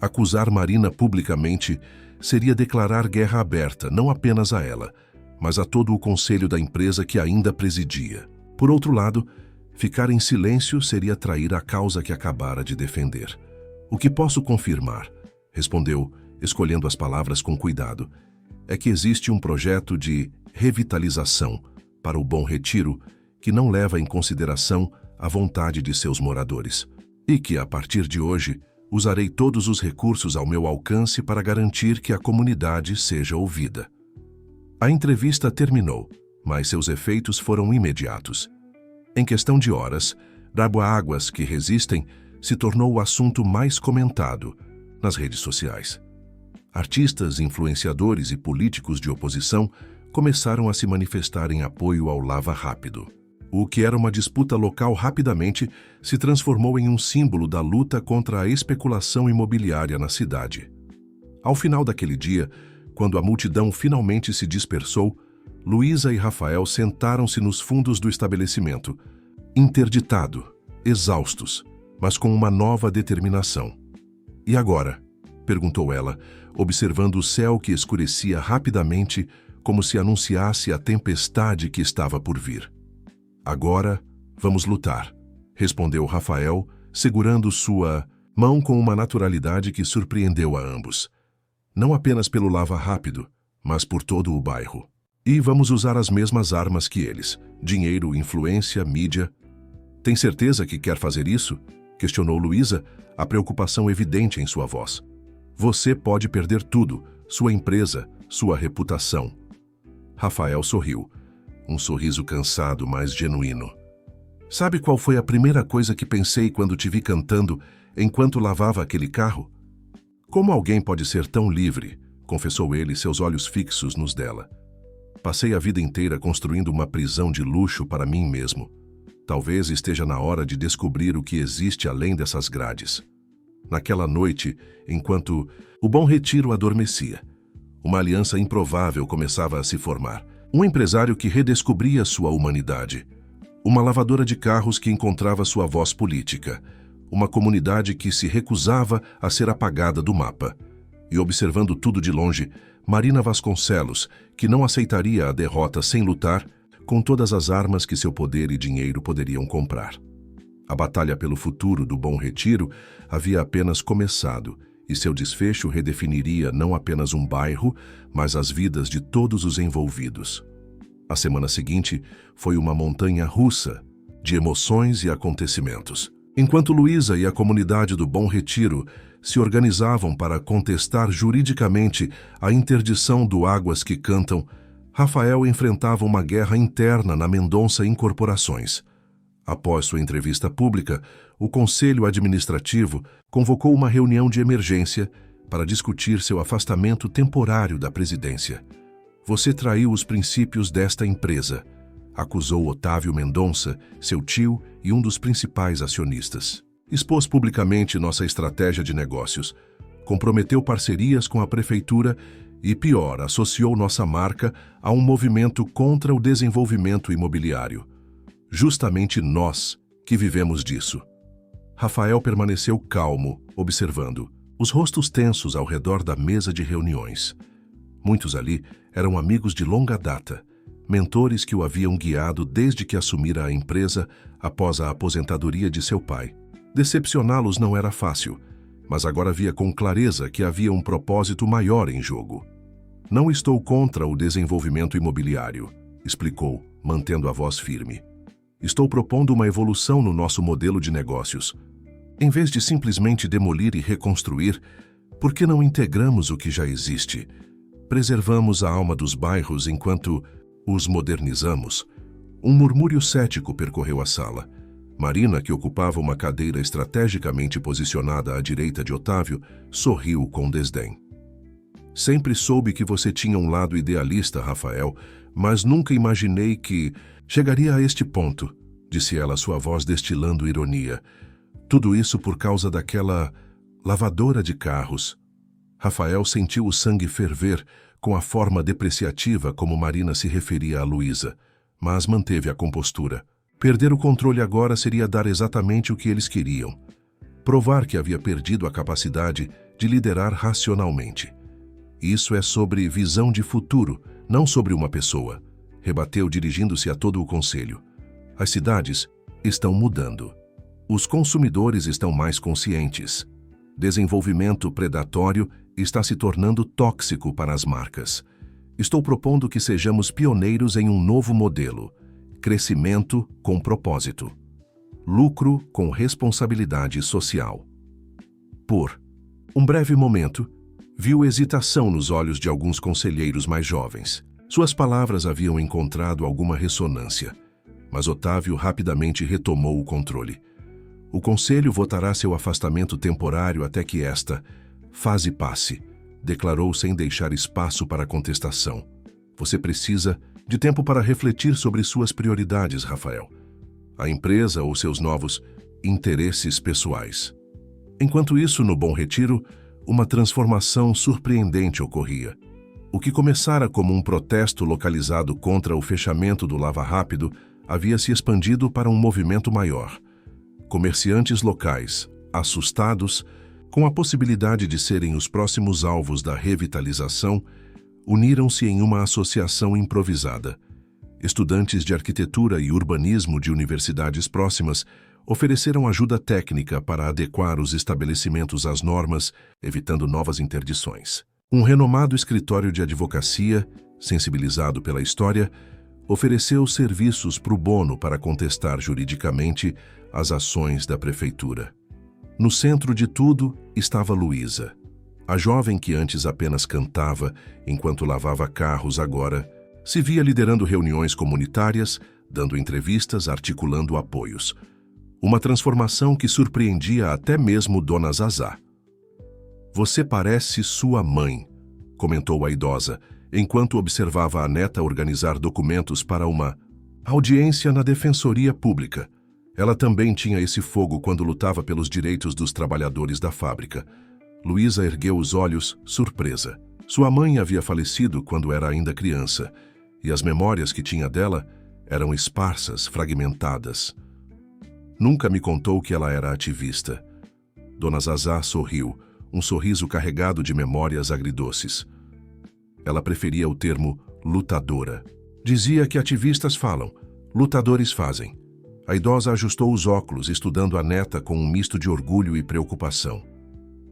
Acusar Marina publicamente seria declarar guerra aberta não apenas a ela, mas a todo o conselho da empresa que ainda presidia. Por outro lado, ficar em silêncio seria trair a causa que acabara de defender. O que posso confirmar, respondeu, escolhendo as palavras com cuidado, é que existe um projeto de revitalização para o Bom Retiro que não leva em consideração a vontade de seus moradores e que, a partir de hoje, usarei todos os recursos ao meu alcance para garantir que a comunidade seja ouvida. A entrevista terminou, mas seus efeitos foram imediatos. Em questão de horas, águas que resistem se tornou o assunto mais comentado nas redes sociais. Artistas, influenciadores e políticos de oposição começaram a se manifestar em apoio ao Lava Rápido. O que era uma disputa local rapidamente se transformou em um símbolo da luta contra a especulação imobiliária na cidade. Ao final daquele dia, quando a multidão finalmente se dispersou, Luísa e Rafael sentaram-se nos fundos do estabelecimento, interditado, exaustos, mas com uma nova determinação. E agora? Perguntou ela, observando o céu que escurecia rapidamente, como se anunciasse a tempestade que estava por vir. Agora, vamos lutar, respondeu Rafael, segurando sua mão com uma naturalidade que surpreendeu a ambos. Não apenas pelo Lava Rápido, mas por todo o bairro. E vamos usar as mesmas armas que eles: dinheiro, influência, mídia. Tem certeza que quer fazer isso? Questionou Luísa, a preocupação evidente em sua voz. Você pode perder tudo, sua empresa, sua reputação. Rafael sorriu, um sorriso cansado, mas genuíno. Sabe qual foi a primeira coisa que pensei quando te vi cantando enquanto lavava aquele carro? Como alguém pode ser tão livre? Confessou ele, seus olhos fixos nos dela. Passei a vida inteira construindo uma prisão de luxo para mim mesmo. Talvez esteja na hora de descobrir o que existe além dessas grades. Naquela noite, enquanto o Bom Retiro adormecia, uma aliança improvável começava a se formar. Um empresário que redescobria sua humanidade. Uma lavadora de carros que encontrava sua voz política. Uma comunidade que se recusava a ser apagada do mapa. E observando tudo de longe, Marina Vasconcelos, que não aceitaria a derrota sem lutar, com todas as armas que seu poder e dinheiro poderiam comprar. A batalha pelo futuro do Bom Retiro havia apenas começado, e seu desfecho redefiniria não apenas um bairro, mas as vidas de todos os envolvidos. A semana seguinte foi uma montanha-russa de emoções e acontecimentos. Enquanto Luísa e a comunidade do Bom Retiro se organizavam para contestar juridicamente a interdição do Águas que Cantam, Rafael enfrentava uma guerra interna na Mendonça Incorporações. Após sua entrevista pública, o Conselho Administrativo convocou uma reunião de emergência para discutir seu afastamento temporário da presidência. Você traiu os princípios desta empresa, Acusou Otávio Mendonça, seu tio e um dos principais acionistas. Expôs publicamente nossa estratégia de negócios. Comprometeu parcerias com a prefeitura e, pior, associou nossa marca a um movimento contra o desenvolvimento imobiliário. Justamente nós que vivemos disso. Rafael permaneceu calmo, observando, os rostos tensos ao redor da mesa de reuniões. Muitos ali eram amigos de longa data, mentores que o haviam guiado desde que assumira a empresa após a aposentadoria de seu pai. Decepcioná-los não era fácil, mas agora via com clareza que havia um propósito maior em jogo. Não estou contra o desenvolvimento imobiliário, explicou, mantendo a voz firme. Estou propondo uma evolução no nosso modelo de negócios. Em vez de simplesmente demolir e reconstruir, por que não integramos o que já existe? Preservamos a alma dos bairros enquanto os modernizamos. Um murmúrio cético percorreu a sala. Marina, que ocupava uma cadeira estrategicamente posicionada à direita de Otávio, sorriu com desdém. Sempre soube que você tinha um lado idealista, Rafael, mas nunca imaginei que chegaria a este ponto, disse ela, sua voz destilando ironia. Tudo isso por causa daquela lavadora de carros. Rafael sentiu o sangue ferver com a forma depreciativa como Marina se referia a Luísa, mas manteve a compostura. Perder o controle agora seria dar exatamente o que eles queriam. Provar que havia perdido a capacidade de liderar racionalmente. Isso é sobre visão de futuro, não sobre uma pessoa, rebateu dirigindo-se a todo o conselho. As cidades estão mudando. Os consumidores estão mais conscientes. Desenvolvimento predatório está se tornando tóxico para as marcas. Estou propondo que sejamos pioneiros em um novo modelo. Crescimento com propósito. Lucro com responsabilidade social. Por um breve momento, viu hesitação nos olhos de alguns conselheiros mais jovens. Suas palavras haviam encontrado alguma ressonância, mas Otávio rapidamente retomou o controle. O conselho votará seu afastamento temporário até que esta fase passe, declarou sem deixar espaço para contestação. Você precisa de tempo para refletir sobre suas prioridades, Rafael. A empresa ou seus novos interesses pessoais. Enquanto isso, no Bom Retiro, uma transformação surpreendente ocorria. O que começara como um protesto localizado contra o fechamento do Lava Rápido havia se expandido para um movimento maior. Comerciantes locais, assustados, com a possibilidade de serem os próximos alvos da revitalização, uniram-se em uma associação improvisada. Estudantes de arquitetura e urbanismo de universidades próximas ofereceram ajuda técnica para adequar os estabelecimentos às normas, evitando novas interdições. Um renomado escritório de advocacia, sensibilizado pela história, ofereceu serviços pro bono para contestar juridicamente as ações da prefeitura. No centro de tudo estava Luísa. A jovem que antes apenas cantava enquanto lavava carros agora se via liderando reuniões comunitárias, dando entrevistas, articulando apoios. Uma transformação que surpreendia até mesmo Dona Zazá. Você parece sua mãe, comentou a idosa, enquanto observava a neta organizar documentos para uma audiência na Defensoria Pública. Ela também tinha esse fogo quando lutava pelos direitos dos trabalhadores da fábrica. Luísa ergueu os olhos, surpresa. Sua mãe havia falecido quando era ainda criança, e as memórias que tinha dela eram esparsas, fragmentadas. Nunca me contou que ela era ativista. Dona Zazá sorriu, um sorriso carregado de memórias agridoces. Ela preferia o termo lutadora. Dizia que ativistas falam, lutadores fazem. A idosa ajustou os óculos, estudando a neta com um misto de orgulho e preocupação.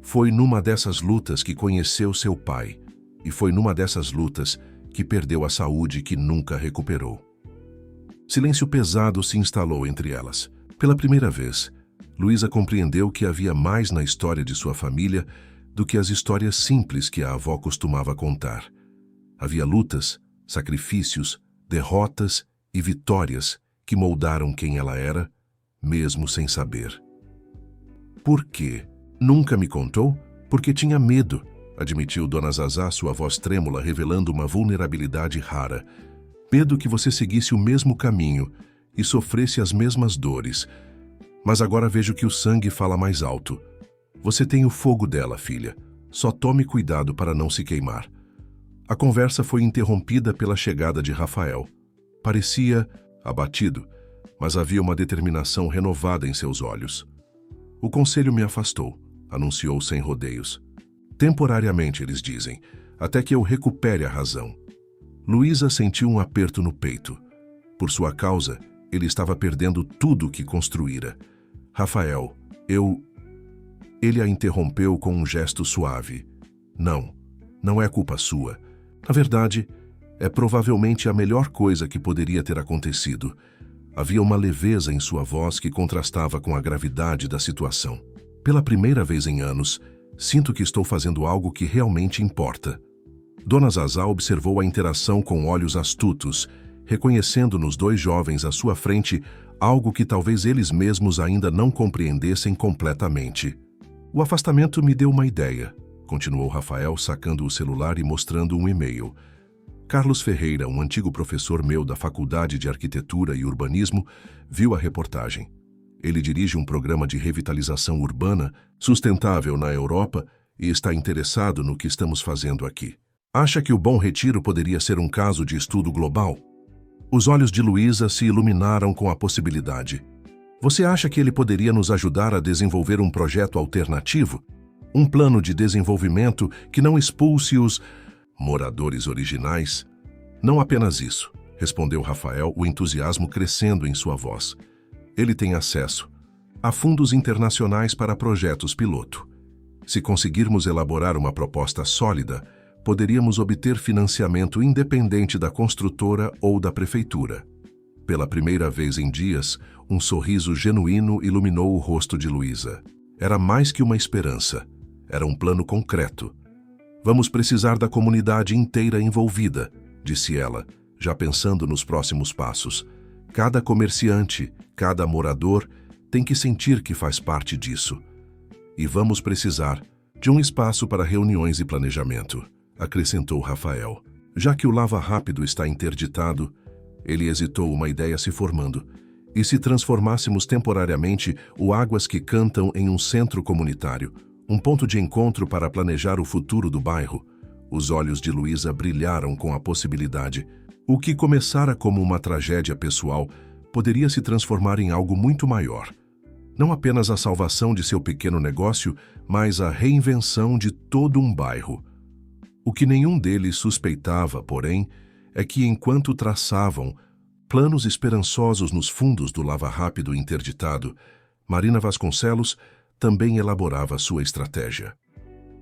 Foi numa dessas lutas que conheceu seu pai, e foi numa dessas lutas que perdeu a saúde que nunca recuperou. Silêncio pesado se instalou entre elas. Pela primeira vez, Luísa compreendeu que havia mais na história de sua família do que as histórias simples que a avó costumava contar. Havia lutas, sacrifícios, derrotas e vitórias que moldaram quem ela era, mesmo sem saber. Por quê? Nunca me contou? Porque tinha medo, admitiu Dona Zazá, sua voz trêmula revelando uma vulnerabilidade rara. Medo que você seguisse o mesmo caminho e sofresse as mesmas dores. Mas agora vejo que o sangue fala mais alto. Você tem o fogo dela, filha. Só tome cuidado para não se queimar. A conversa foi interrompida pela chegada de Rafael. Parecia abatido, mas havia uma determinação renovada em seus olhos. O conselho me afastou, anunciou sem rodeios. Temporariamente, eles dizem, até que eu recupere a razão. Luísa sentiu um aperto no peito. Por sua causa, ele estava perdendo tudo o que construíra. Rafael, Ele a interrompeu com um gesto suave. Não é culpa sua. Na verdade, é provavelmente a melhor coisa que poderia ter acontecido. Havia uma leveza em sua voz que contrastava com a gravidade da situação. Pela primeira vez em anos, sinto que estou fazendo algo que realmente importa. Dona Zazá observou a interação com olhos astutos, reconhecendo nos dois jovens à sua frente algo que talvez eles mesmos ainda não compreendessem completamente. O afastamento me deu uma ideia, continuou Rafael, sacando o celular e mostrando um e-mail. Carlos Ferreira, um antigo professor meu da Faculdade de Arquitetura e Urbanismo, viu a reportagem. Ele dirige um programa de revitalização urbana sustentável na Europa e está interessado no que estamos fazendo aqui. Acha que o Bom Retiro poderia ser um caso de estudo global? Os olhos de Luísa se iluminaram com a possibilidade. Você acha que ele poderia nos ajudar a desenvolver um projeto alternativo? Um plano de desenvolvimento que não expulse os moradores originais? Não apenas isso, respondeu Rafael, o entusiasmo crescendo em sua voz. Ele tem acesso a fundos internacionais para projetos piloto. Se conseguirmos elaborar uma proposta sólida, poderíamos obter financiamento independente da construtora ou da prefeitura. Pela primeira vez em dias, um sorriso genuíno iluminou o rosto de Luísa. Era mais que uma esperança, era um plano concreto. Vamos precisar da comunidade inteira envolvida, disse ela, já pensando nos próximos passos. Cada comerciante, cada morador tem que sentir que faz parte disso. E vamos precisar de um espaço para reuniões e planejamento, acrescentou Rafael. Já que o Lava Rápido está interditado, ele hesitou, uma ideia se formando. E se transformássemos temporariamente o Águas que Cantam em um centro comunitário, um ponto de encontro para planejar o futuro do bairro? Os olhos de Luísa brilharam com a possibilidade. O que começara como uma tragédia pessoal poderia se transformar em algo muito maior. Não apenas a salvação de seu pequeno negócio, mas a reinvenção de todo um bairro. O que nenhum deles suspeitava, porém, é que enquanto traçavam planos esperançosos nos fundos do Lava Rápido interditado, Marina Vasconcelos também elaborava sua estratégia.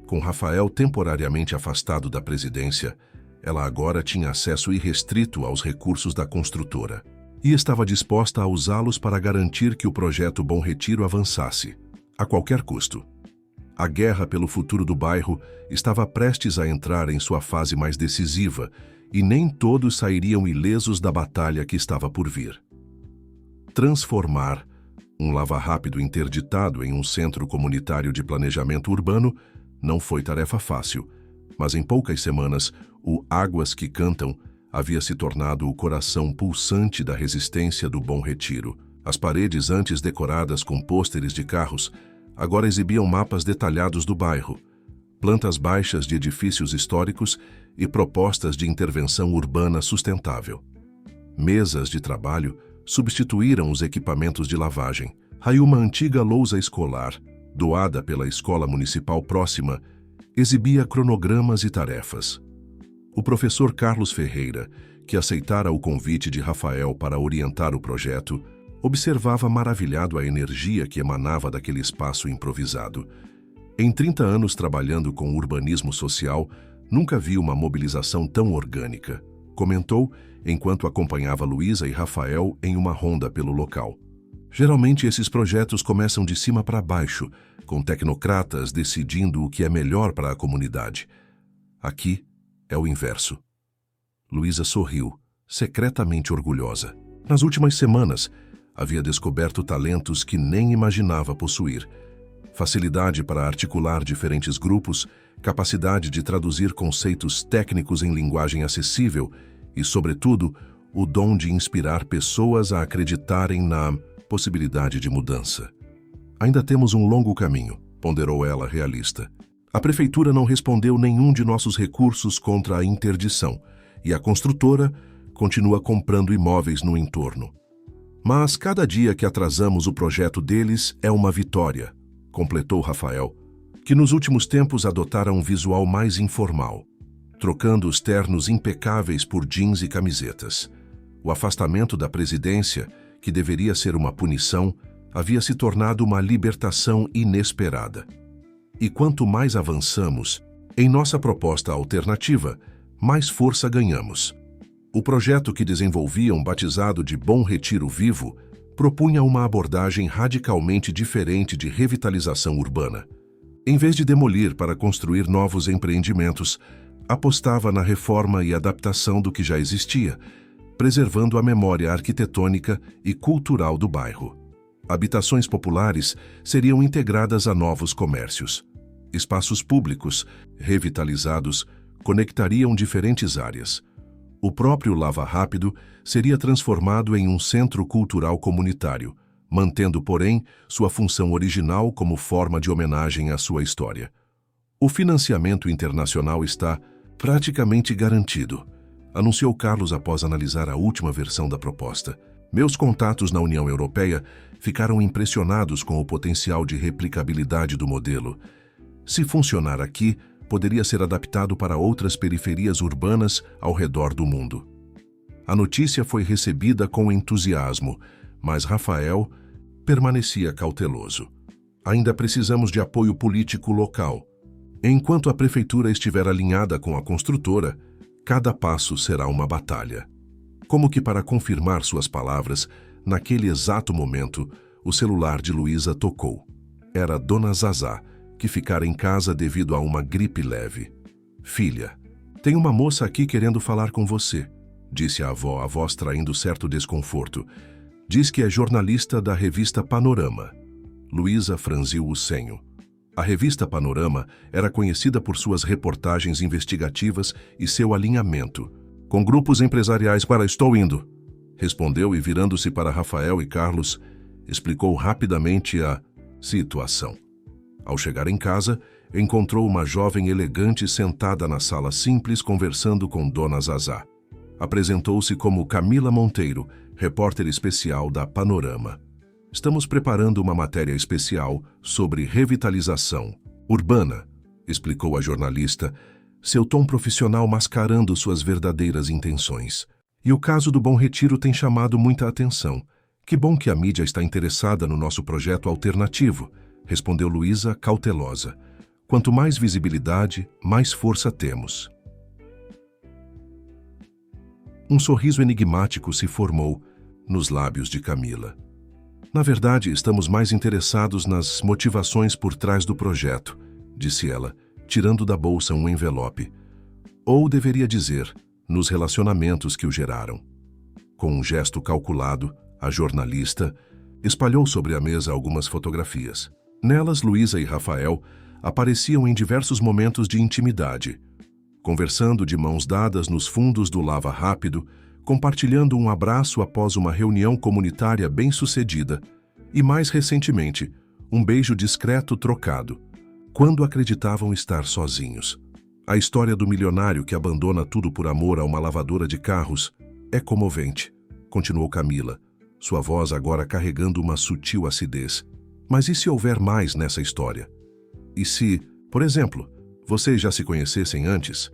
Com Rafael temporariamente afastado da presidência, ela agora tinha acesso irrestrito aos recursos da construtora e estava disposta a usá-los para garantir que o projeto Bom Retiro avançasse, a qualquer custo. A guerra pelo futuro do bairro estava prestes a entrar em sua fase mais decisiva e nem todos sairiam ilesos da batalha que estava por vir. Transformar um Lava Rápido interditado em um centro comunitário de planejamento urbano não foi tarefa fácil, mas em poucas semanas, o Águas que Cantam havia se tornado o coração pulsante da resistência do Bom Retiro. As paredes, antes decoradas com pôsteres de carros, agora exibiam mapas detalhados do bairro, plantas baixas de edifícios históricos e propostas de intervenção urbana sustentável. Mesas de trabalho substituíram os equipamentos de lavagem. Aí uma antiga lousa escolar, doada pela escola municipal próxima, exibia cronogramas e tarefas. O professor Carlos Ferreira, que aceitara o convite de Rafael para orientar o projeto, observava maravilhado a energia que emanava daquele espaço improvisado. Em 30 anos trabalhando com urbanismo social, nunca vi uma mobilização tão orgânica, comentou enquanto acompanhava Luísa e Rafael em uma ronda pelo local. Geralmente esses projetos começam de cima para baixo, com tecnocratas decidindo o que é melhor para a comunidade. Aqui é o inverso. Luísa sorriu, secretamente orgulhosa. Nas últimas semanas, havia descoberto talentos que nem imaginava possuir. Facilidade para articular diferentes grupos, capacidade de traduzir conceitos técnicos em linguagem acessível e, sobretudo, o dom de inspirar pessoas a acreditarem na possibilidade de mudança. Ainda temos um longo caminho, ponderou ela realista. A prefeitura não respondeu nenhum de nossos recursos contra a interdição e a construtora continua comprando imóveis no entorno. Mas cada dia que atrasamos o projeto deles é uma vitória, completou Rafael, que nos últimos tempos adotara um visual mais informal, trocando os ternos impecáveis por jeans e camisetas. O afastamento da presidência, que deveria ser uma punição, havia se tornado uma libertação inesperada. E quanto mais avançamos em nossa proposta alternativa, mais força ganhamos. O projeto que desenvolviam, batizado de Bom Retiro Vivo, propunha uma abordagem radicalmente diferente de revitalização urbana. Em vez de demolir para construir novos empreendimentos, apostava na reforma e adaptação do que já existia, preservando a memória arquitetônica e cultural do bairro. Habitações populares seriam integradas a novos comércios. Espaços públicos, revitalizados, conectariam diferentes áreas. O próprio Lava Rápido seria transformado em um centro cultural comunitário, mantendo, porém, sua função original como forma de homenagem à sua história. O financiamento internacional está praticamente garantido, anunciou Carlos após analisar a última versão da proposta. Meus contatos na União Europeia ficaram impressionados com o potencial de replicabilidade do modelo. Se funcionar aqui, poderia ser adaptado para outras periferias urbanas ao redor do mundo. A notícia foi recebida com entusiasmo, mas Rafael permanecia cauteloso. Ainda precisamos de apoio político local. Enquanto a prefeitura estiver alinhada com a construtora, cada passo será uma batalha. Como que para confirmar suas palavras, naquele exato momento, o celular de Luísa tocou. Era Dona Zazá, que ficara em casa devido a uma gripe leve. Filha, tem uma moça aqui querendo falar com você, disse a avó, a voz traindo certo desconforto. Diz que é jornalista da revista Panorama. Luísa franziu o senho. A revista Panorama era conhecida por suas reportagens investigativas e seu alinhamento com grupos empresariais. Para estou indo, respondeu e, virando-se para Rafael e Carlos, explicou rapidamente a situação. Ao chegar em casa, encontrou uma jovem elegante sentada na sala simples conversando com Dona Zazá. Apresentou-se como Camila Monteiro, repórter especial da Panorama. Estamos preparando uma matéria especial sobre revitalização urbana, explicou a jornalista, seu tom profissional mascarando suas verdadeiras intenções. E o caso do Bom Retiro tem chamado muita atenção. Que bom que a mídia está interessada no nosso projeto alternativo, respondeu Luísa, cautelosa. Quanto mais visibilidade, mais força temos. Um sorriso enigmático se formou nos lábios de Camila. Na verdade, estamos mais interessados nas motivações por trás do projeto, disse ela, tirando da bolsa um envelope. Ou deveria dizer, nos relacionamentos que o geraram. Com um gesto calculado, a jornalista espalhou sobre a mesa algumas fotografias. Nelas, Luísa e Rafael apareciam em diversos momentos de intimidade, conversando de mãos dadas nos fundos do Lava Rápido, compartilhando um abraço após uma reunião comunitária bem-sucedida e, mais recentemente, um beijo discreto trocado, quando acreditavam estar sozinhos. A história do milionário que abandona tudo por amor a uma lavadora de carros é comovente, continuou Camila, sua voz agora carregando uma sutil acidez. Mas e se houver mais nessa história? E se, por exemplo, vocês já se conhecessem antes?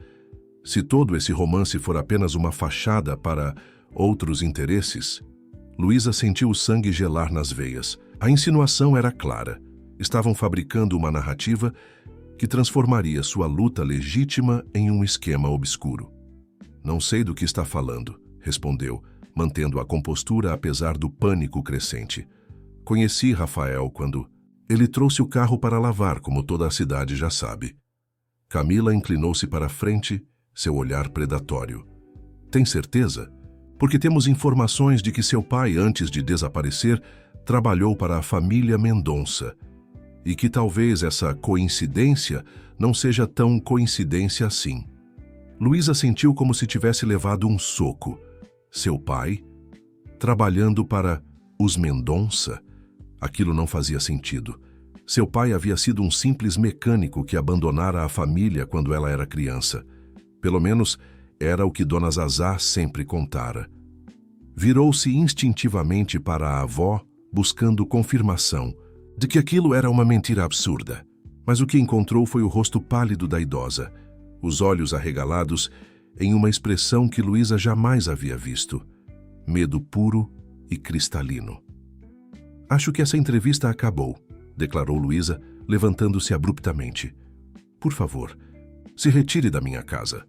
Se todo esse romance for apenas uma fachada para outros interesses? Luísa sentiu o sangue gelar nas veias. A insinuação era clara. Estavam fabricando uma narrativa que transformaria sua luta legítima em um esquema obscuro. Não sei do que está falando, respondeu, mantendo a compostura apesar do pânico crescente. Conheci Rafael quando ele trouxe o carro para lavar, como toda a cidade já sabe. Camila inclinou-se para a frente, seu olhar predatório. Tem certeza? Porque temos informações de que seu pai, antes de desaparecer, trabalhou para a família Mendonça. E que talvez essa coincidência não seja tão coincidência assim. Luísa sentiu como se tivesse levado um soco. Seu pai? Trabalhando para os Mendonça? Aquilo não fazia sentido. Seu pai havia sido um simples mecânico que abandonara a família quando ela era criança. Pelo menos, era o que Dona Zazá sempre contara. Virou-se instintivamente para a avó, buscando confirmação de que aquilo era uma mentira absurda. Mas o que encontrou foi o rosto pálido da idosa, os olhos arregalados em uma expressão que Luísa jamais havia visto. Medo puro e cristalino. Acho que essa entrevista acabou, declarou Luísa, levantando-se abruptamente. Por favor, se retire da minha casa.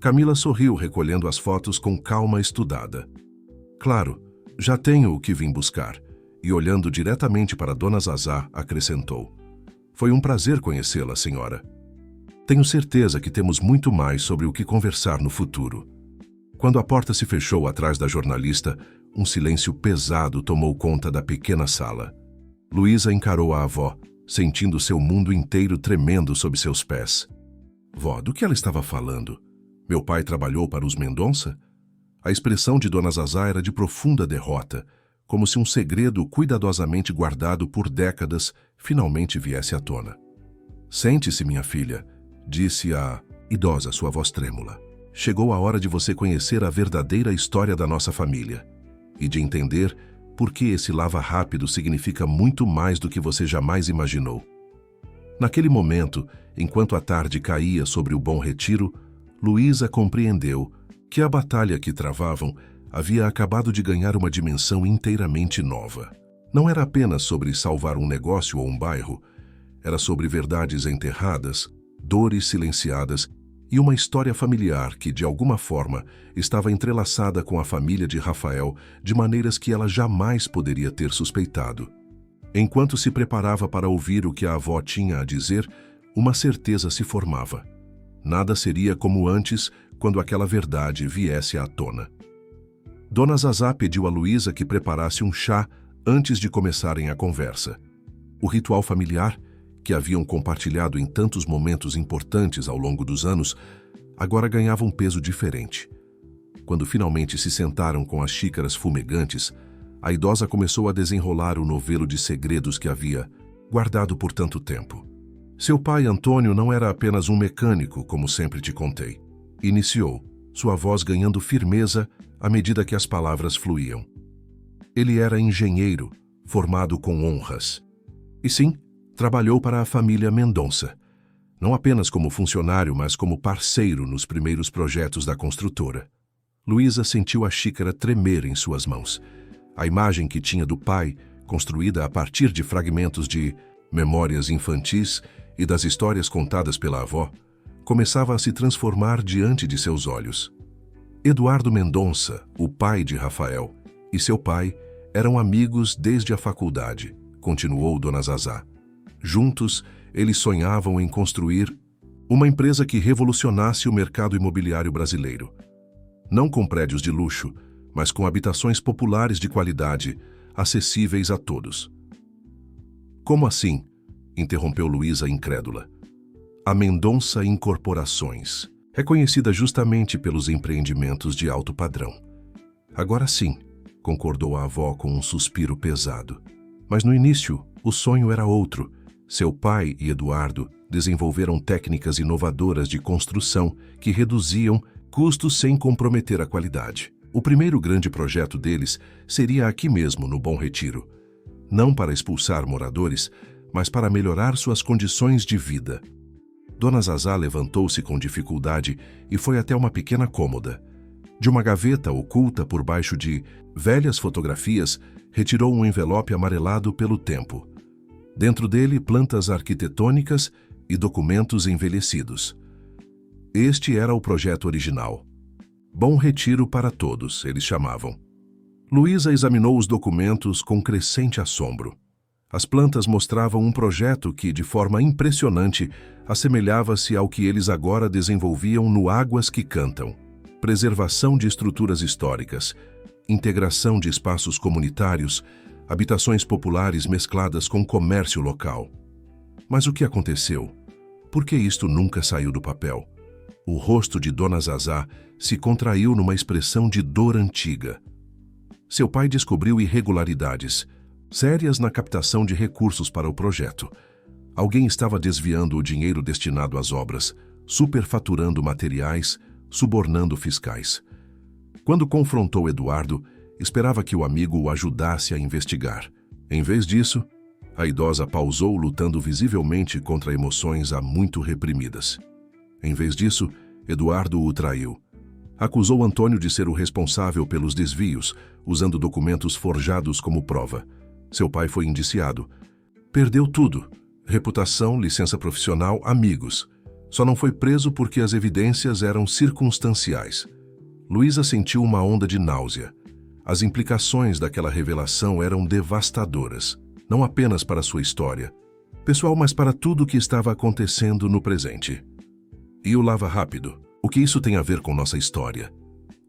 Camila sorriu, recolhendo as fotos com calma estudada. Claro, já tenho o que vim buscar. E olhando diretamente para Dona Zazá, acrescentou. Foi um prazer conhecê-la, senhora. Tenho certeza que temos muito mais sobre o que conversar no futuro. Quando a porta se fechou atrás da jornalista, um silêncio pesado tomou conta da pequena sala. Luísa encarou a avó, sentindo seu mundo inteiro tremendo sob seus pés. Vó, do que ela estava falando? Meu pai trabalhou para os Mendonça? A expressão de Dona Zazá era de profunda derrota, como se um segredo cuidadosamente guardado por décadas finalmente viesse à tona. Sente-se, minha filha, disse a idosa, sua voz trêmula. Chegou a hora de você conhecer a verdadeira história da nossa família e de entender por que esse lava rápido significa muito mais do que você jamais imaginou. Naquele momento, enquanto a tarde caía sobre o Bom Retiro, Luísa compreendeu que a batalha que travavam havia acabado de ganhar uma dimensão inteiramente nova. Não era apenas sobre salvar um negócio ou um bairro, era sobre verdades enterradas, dores silenciadas e uma história familiar que, de alguma forma, estava entrelaçada com a família de Rafael de maneiras que ela jamais poderia ter suspeitado. Enquanto se preparava para ouvir o que a avó tinha a dizer, uma certeza se formava. Nada seria como antes quando aquela verdade viesse à tona. Dona Zazá pediu a Luísa que preparasse um chá antes de começarem a conversa. O ritual familiar, que haviam compartilhado em tantos momentos importantes ao longo dos anos, agora ganhava um peso diferente. Quando finalmente se sentaram com as xícaras fumegantes, a idosa começou a desenrolar o novelo de segredos que havia guardado por tanto tempo. Seu pai, Antônio, não era apenas um mecânico, como sempre te contei. Iniciou, sua voz ganhando firmeza à medida que as palavras fluíam. Ele era engenheiro, formado com honras. E sim, trabalhou para a família Mendonça, não apenas como funcionário, mas como parceiro nos primeiros projetos da construtora. Luísa sentiu a xícara tremer em suas mãos. A imagem que tinha do pai, construída a partir de fragmentos de memórias infantis e das histórias contadas pela avó, começava a se transformar diante de seus olhos. Eduardo Mendonça, o pai de Rafael, e seu pai eram amigos desde a faculdade, continuou Dona Zazá. Juntos, eles sonhavam em construir uma empresa que revolucionasse o mercado imobiliário brasileiro. Não com prédios de luxo, mas com habitações populares de qualidade, acessíveis a todos. Como assim? Interrompeu Luísa incrédula. A Mendonça Incorporações, reconhecida justamente pelos empreendimentos de alto padrão. Agora sim, concordou a avó com um suspiro pesado. Mas no início, o sonho era outro. Seu pai e Eduardo desenvolveram técnicas inovadoras de construção que reduziam custos sem comprometer a qualidade. O primeiro grande projeto deles seria aqui mesmo, no Bom Retiro. Não para expulsar moradores, mas para melhorar suas condições de vida. Dona Zazá levantou-se com dificuldade e foi até uma pequena cômoda. De uma gaveta oculta por baixo de velhas fotografias, retirou um envelope amarelado pelo tempo. Dentro dele, plantas arquitetônicas e documentos envelhecidos. Este era o projeto original. Bom Retiro para Todos, eles chamavam. Luísa examinou os documentos com crescente assombro. As plantas mostravam um projeto que, de forma impressionante, assemelhava-se ao que eles agora desenvolviam no Águas que Cantam. Preservação de estruturas históricas, integração de espaços comunitários, habitações populares mescladas com comércio local. Mas o que aconteceu? Por que isto nunca saiu do papel? O rosto de Dona Zazá se contraiu numa expressão de dor antiga. Seu pai descobriu irregularidades sérias na captação de recursos para o projeto. Alguém estava desviando o dinheiro destinado às obras, superfaturando materiais, subornando fiscais. Quando confrontou Eduardo, esperava que o amigo o ajudasse a investigar. Em vez disso, a idosa pausou, lutando visivelmente contra emoções há muito reprimidas. Em vez disso, Eduardo o traiu. Acusou Antônio de ser o responsável pelos desvios, usando documentos forjados como prova. Seu pai foi indiciado. Perdeu tudo: reputação, licença profissional, amigos. Só não foi preso porque as evidências eram circunstanciais. Luísa sentiu uma onda de náusea. As implicações daquela revelação eram devastadoras, não apenas para sua história pessoal, mas para tudo o que estava acontecendo no presente. E o lava rápido. O que isso tem a ver com nossa história?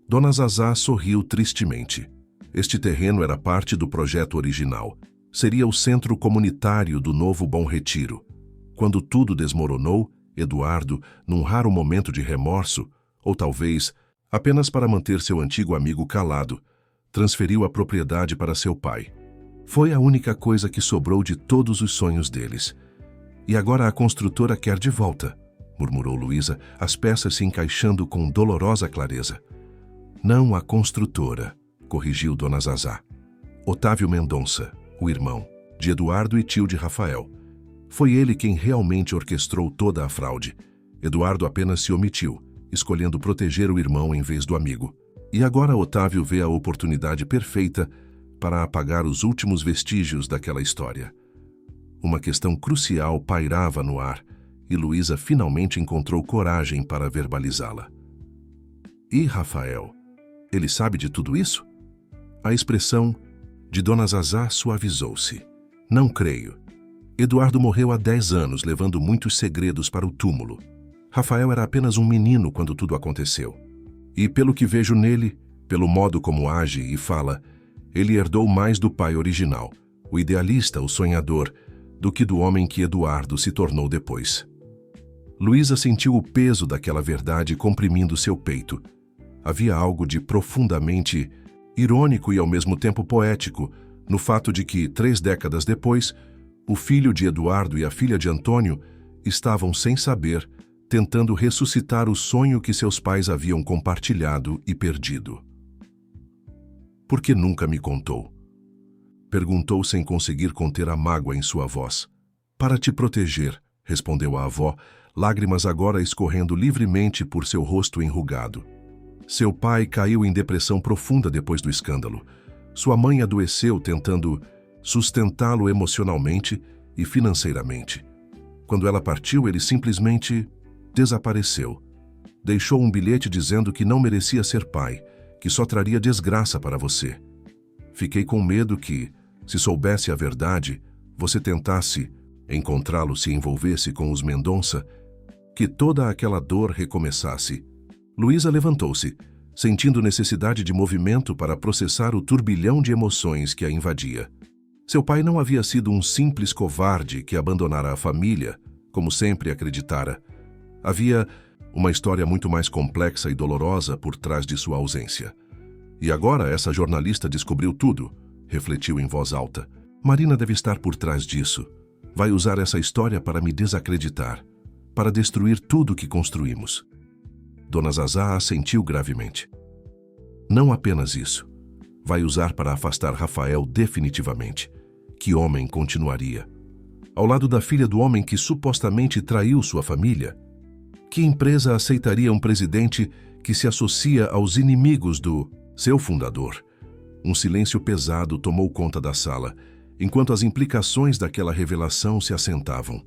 Dona Zazá sorriu tristemente. Este terreno era parte do projeto original. Seria o centro comunitário do novo Bom Retiro. Quando tudo desmoronou, Eduardo, num raro momento de remorso, ou talvez apenas para manter seu antigo amigo calado, transferiu a propriedade para seu pai. Foi a única coisa que sobrou de todos os sonhos deles. E agora a construtora quer de volta, murmurou Luísa, as peças se encaixando com dolorosa clareza. Não a construtora, corrigiu Dona Zazá. Otávio Mendonça, o irmão de Eduardo e tio de Rafael. Foi ele quem realmente orquestrou toda a fraude. Eduardo apenas se omitiu, escolhendo proteger o irmão em vez do amigo. E agora Otávio vê a oportunidade perfeita para apagar os últimos vestígios daquela história. Uma questão crucial pairava no ar, e Luísa finalmente encontrou coragem para verbalizá-la. E Rafael? Ele sabe de tudo isso? A expressão de Dona Zazá suavizou-se. Não creio. Eduardo morreu há 10 anos, levando muitos segredos para o túmulo. Rafael era apenas um menino quando tudo aconteceu. E pelo que vejo nele, pelo modo como age e fala, ele herdou mais do pai original, o idealista, o sonhador, do que do homem que Eduardo se tornou depois. Luísa sentiu o peso daquela verdade comprimindo seu peito. Havia algo de profundamente irônico e ao mesmo tempo poético no fato de que, 3 décadas depois, o filho de Eduardo e a filha de Antônio estavam, sem saber, tentando ressuscitar o sonho que seus pais haviam compartilhado e perdido. Por que nunca me contou? Perguntou sem conseguir conter a mágoa em sua voz. Para te proteger, respondeu a avó, lágrimas agora escorrendo livremente por seu rosto enrugado. Seu pai caiu em depressão profunda depois do escândalo. Sua mãe adoeceu tentando sustentá-lo emocionalmente e financeiramente. Quando ela partiu, ele simplesmente desapareceu. Deixou um bilhete dizendo que não merecia ser pai, que só traria desgraça para você. Fiquei com medo que, se soubesse a verdade, você tentasse encontrá-lo, se envolvesse com os Mendonça, que toda aquela dor recomeçasse. Luísa levantou-se, sentindo necessidade de movimento para processar o turbilhão de emoções que a invadia. Seu pai não havia sido um simples covarde que abandonara a família, como sempre acreditara. Havia uma história muito mais complexa e dolorosa por trás de sua ausência. E agora essa jornalista descobriu tudo, refletiu em voz alta. Marina deve estar por trás disso. Vai usar essa história para me desacreditar, para destruir tudo que construímos. Dona Zazá assentiu gravemente. Não apenas isso. Vai usar para afastar Rafael definitivamente. Que homem continuaria? Ao lado da filha do homem que supostamente traiu sua família? Que empresa aceitaria um presidente que se associa aos inimigos do seu fundador? Um silêncio pesado tomou conta da sala, enquanto as implicações daquela revelação se assentavam.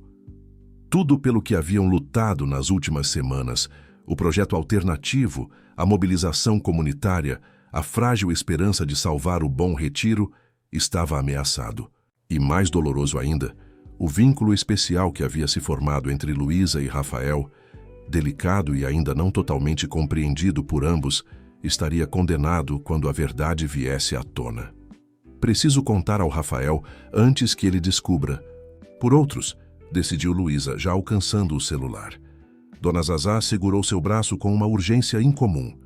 Tudo pelo que haviam lutado nas últimas semanas, o projeto alternativo, a mobilização comunitária, a frágil esperança de salvar o Bom Retiro, estava ameaçado. E mais doloroso ainda, o vínculo especial que havia se formado entre Luísa e Rafael, delicado e ainda não totalmente compreendido por ambos, estaria condenado quando a verdade viesse à tona. Preciso contar ao Rafael antes que ele descubra. Por outros, decidiu Luísa, já alcançando o celular. Dona Zazá segurou seu braço com uma urgência incomum.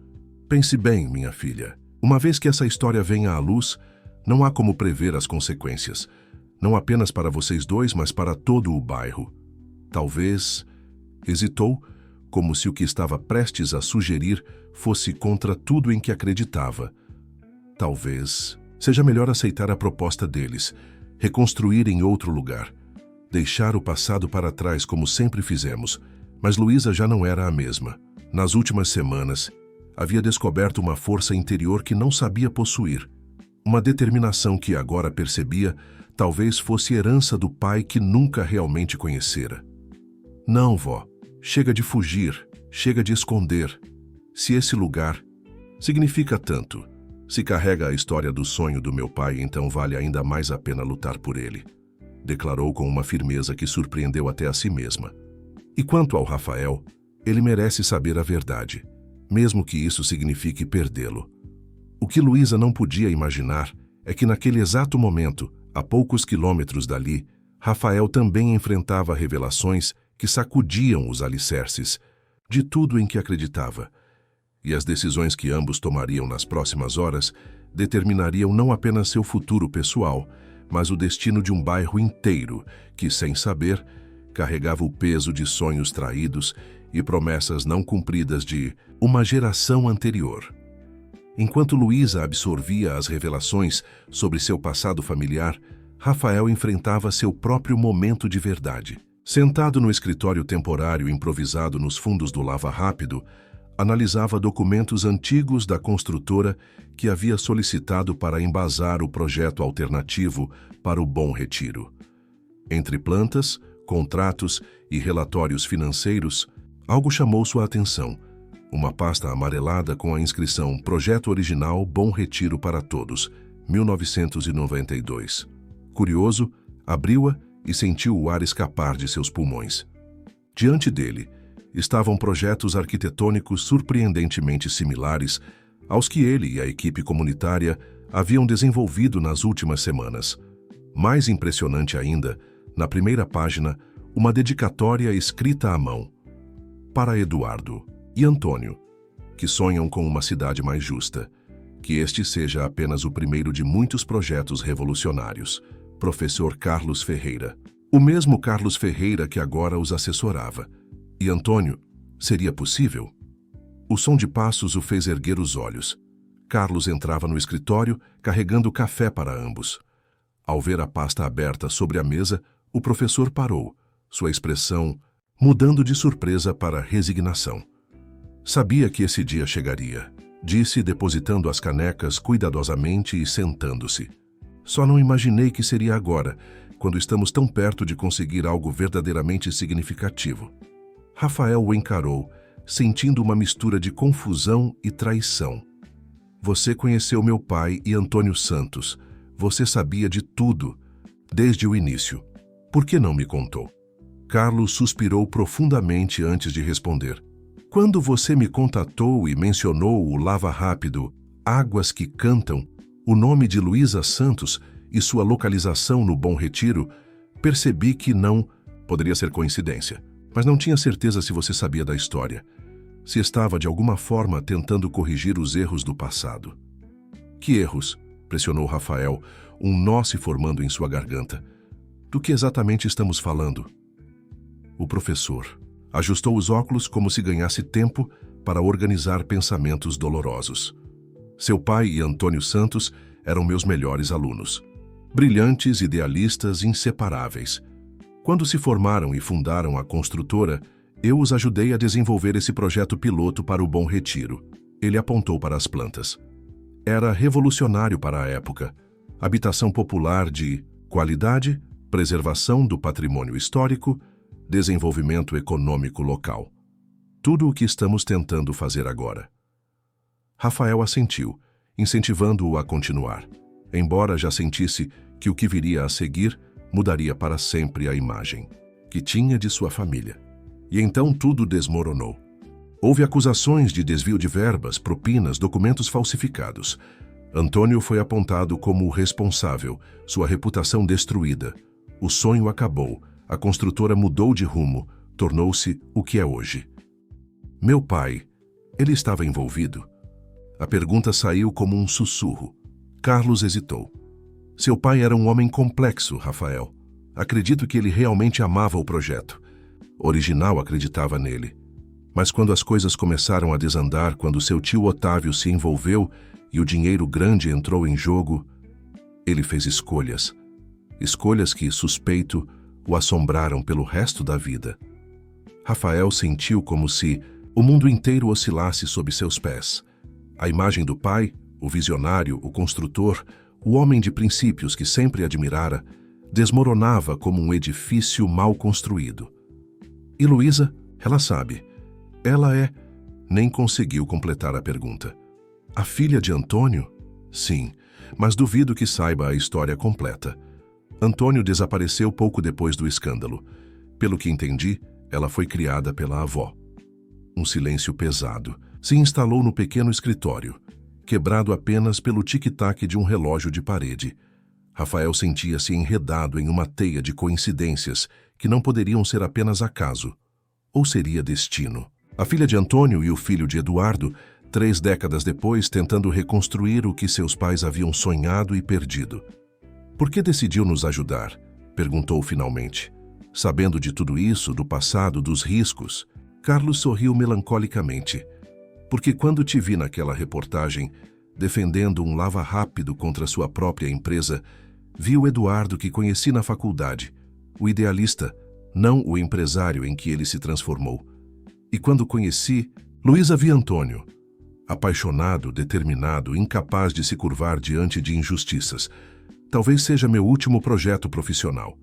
Pense bem, minha filha. Uma vez que essa história venha à luz, não há como prever as consequências. Não apenas para vocês dois, mas para todo o bairro. Talvez... Hesitou, como se o que estava prestes a sugerir fosse contra tudo em que acreditava. Talvez seja melhor aceitar a proposta deles, reconstruir em outro lugar, deixar o passado para trás como sempre fizemos. Mas Luísa já não era a mesma. Nas últimas semanas, havia descoberto uma força interior que não sabia possuir. Uma determinação que agora percebia talvez fosse herança do pai que nunca realmente conhecera. Não, vó. Chega de fugir, chega de esconder. Se esse lugar significa tanto, se carrega a história do sonho do meu pai, então vale ainda mais a pena lutar por ele, declarou com uma firmeza que surpreendeu até a si mesma. E quanto ao Rafael, ele merece saber a verdade, mesmo que isso signifique perdê-lo. O que Luísa não podia imaginar é que naquele exato momento, a poucos quilômetros dali, Rafael também enfrentava revelações que sacudiam os alicerces de tudo em que acreditava, e as decisões que ambos tomariam nas próximas horas determinariam não apenas seu futuro pessoal, mas o destino de um bairro inteiro que, sem saber, carregava o peso de sonhos traídos e promessas não cumpridas de uma geração anterior. Enquanto Luísa absorvia as revelações sobre seu passado familiar, Rafael enfrentava seu próprio momento de verdade. Sentado no escritório temporário improvisado nos fundos do Lava Rápido, analisava documentos antigos da construtora que havia solicitado para embasar o projeto alternativo para o Bom Retiro. Entre plantas, contratos e relatórios financeiros, algo chamou sua atenção. Uma pasta amarelada com a inscrição Projeto Original Bom Retiro para Todos, 1992. Curioso, abriu-a e sentiu o ar escapar de seus pulmões. Diante dele, estavam projetos arquitetônicos surpreendentemente similares aos que ele e a equipe comunitária haviam desenvolvido nas últimas semanas. Mais impressionante ainda, na primeira página, uma dedicatória escrita à mão. Para Eduardo e Antônio, que sonham com uma cidade mais justa. Que este seja apenas o primeiro de muitos projetos revolucionários. Professor Carlos Ferreira. O mesmo Carlos Ferreira que agora os assessorava. E Antônio, seria possível? O som de passos o fez erguer os olhos. Carlos entrava no escritório, carregando café para ambos. Ao ver a pasta aberta sobre a mesa, o professor parou, sua expressão mudando de surpresa para resignação. Sabia que esse dia chegaria, disse, depositando as canecas cuidadosamente e sentando-se. Só não imaginei que seria agora, quando estamos tão perto de conseguir algo verdadeiramente significativo. Rafael o encarou, sentindo uma mistura de confusão e traição. Você conheceu meu pai e Antônio Santos. Você sabia de tudo, desde o início. Por que não me contou? Carlos suspirou profundamente antes de responder. Quando você me contatou e mencionou o Lava Rápido, Águas que Cantam, o nome de Luísa Santos e sua localização no Bom Retiro, percebi que não poderia ser coincidência, mas não tinha certeza se você sabia da história, se estava de alguma forma tentando corrigir os erros do passado. Que erros? Pressionou Rafael, um nó se formando em sua garganta. Do que exatamente estamos falando? O professor ajustou os óculos como se ganhasse tempo para organizar pensamentos dolorosos. Seu pai e Antônio Santos eram meus melhores alunos. Brilhantes, idealistas, inseparáveis. Quando se formaram e fundaram a construtora, eu os ajudei a desenvolver esse projeto piloto para o Bom Retiro. Ele apontou para as plantas. Era revolucionário para a época. Habitação popular de qualidade, preservação do patrimônio histórico, desenvolvimento econômico local. Tudo o que estamos tentando fazer agora. Rafael assentiu, incentivando-o a continuar, embora já sentisse que o que viria a seguir mudaria para sempre a imagem que tinha de sua família. E então tudo desmoronou. Houve acusações de desvio de verbas, propinas, documentos falsificados. Antônio foi apontado como o responsável, sua reputação destruída. O sonho acabou, a construtora mudou de rumo, tornou-se o que é hoje. Meu pai, ele estava envolvido? A pergunta saiu como um sussurro. Carlos hesitou. Seu pai era um homem complexo, Rafael. Acredito que ele realmente amava o projeto. Original acreditava nele. Mas quando as coisas começaram a desandar, quando seu tio Otávio se envolveu e o dinheiro grande entrou em jogo, ele fez escolhas. Escolhas que, suspeito, o assombraram pelo resto da vida. Rafael sentiu como se o mundo inteiro oscilasse sob seus pés. A imagem do pai, o visionário, o construtor, o homem de princípios que sempre admirara, desmoronava como um edifício mal construído. E Luísa, ela sabe. Ela é... Nem conseguiu completar a pergunta. A filha de Antônio? Sim, mas duvido que saiba a história completa. Antônio desapareceu pouco depois do escândalo. Pelo que entendi, ela foi criada pela avó. Um silêncio pesado se instalou no pequeno escritório, quebrado apenas pelo tic-tac de um relógio de parede. Rafael sentia-se enredado em uma teia de coincidências que não poderiam ser apenas acaso, ou seria destino. A filha de Antônio e o filho de Eduardo, 3 décadas depois, tentando reconstruir o que seus pais haviam sonhado e perdido. Por que decidiu nos ajudar? Perguntou finalmente. Sabendo de tudo isso, do passado, dos riscos, Carlos sorriu melancolicamente. Porque quando te vi naquela reportagem, defendendo um lava-rápido contra sua própria empresa, vi o Eduardo que conheci na faculdade, o idealista, não o empresário em que ele se transformou. E quando conheci, Luísa vi Antônio, apaixonado, determinado, incapaz de se curvar diante de injustiças. Talvez seja meu último projeto profissional.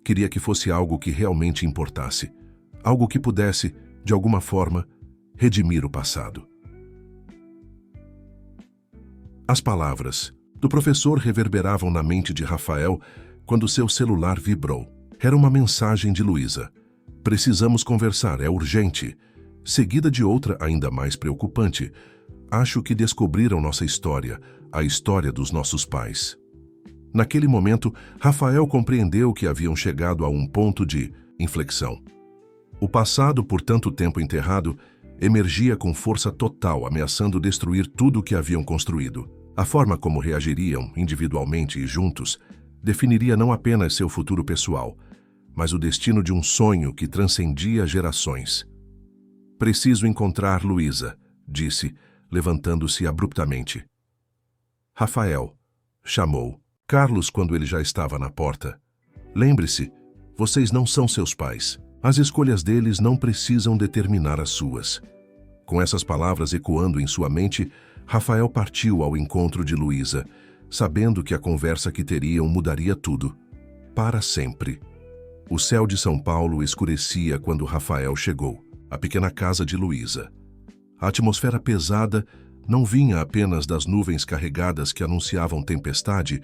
Queria que fosse algo que realmente importasse, algo que pudesse, de alguma forma, redimir o passado. As palavras do professor reverberavam na mente de Rafael quando seu celular vibrou. Era uma mensagem de Luísa. Precisamos conversar, é urgente. Seguida de outra ainda mais preocupante. Acho que descobriram nossa história, a história dos nossos pais. Naquele momento, Rafael compreendeu que haviam chegado a um ponto de inflexão. O passado, por tanto tempo enterrado, emergia com força total, ameaçando destruir tudo o que haviam construído. A forma como reagiriam, individualmente e juntos, definiria não apenas seu futuro pessoal, mas o destino de um sonho que transcendia gerações. Preciso encontrar Luísa, disse, levantando-se abruptamente. Rafael, chamou Carlos quando ele já estava na porta. Lembre-se, vocês não são seus pais. As escolhas deles não precisam determinar as suas. Com essas palavras ecoando em sua mente, Rafael partiu ao encontro de Luísa, sabendo que a conversa que teriam mudaria tudo, para sempre. O céu de São Paulo escurecia quando Rafael chegou, à pequena casa de Luísa. A atmosfera pesada não vinha apenas das nuvens carregadas que anunciavam tempestade,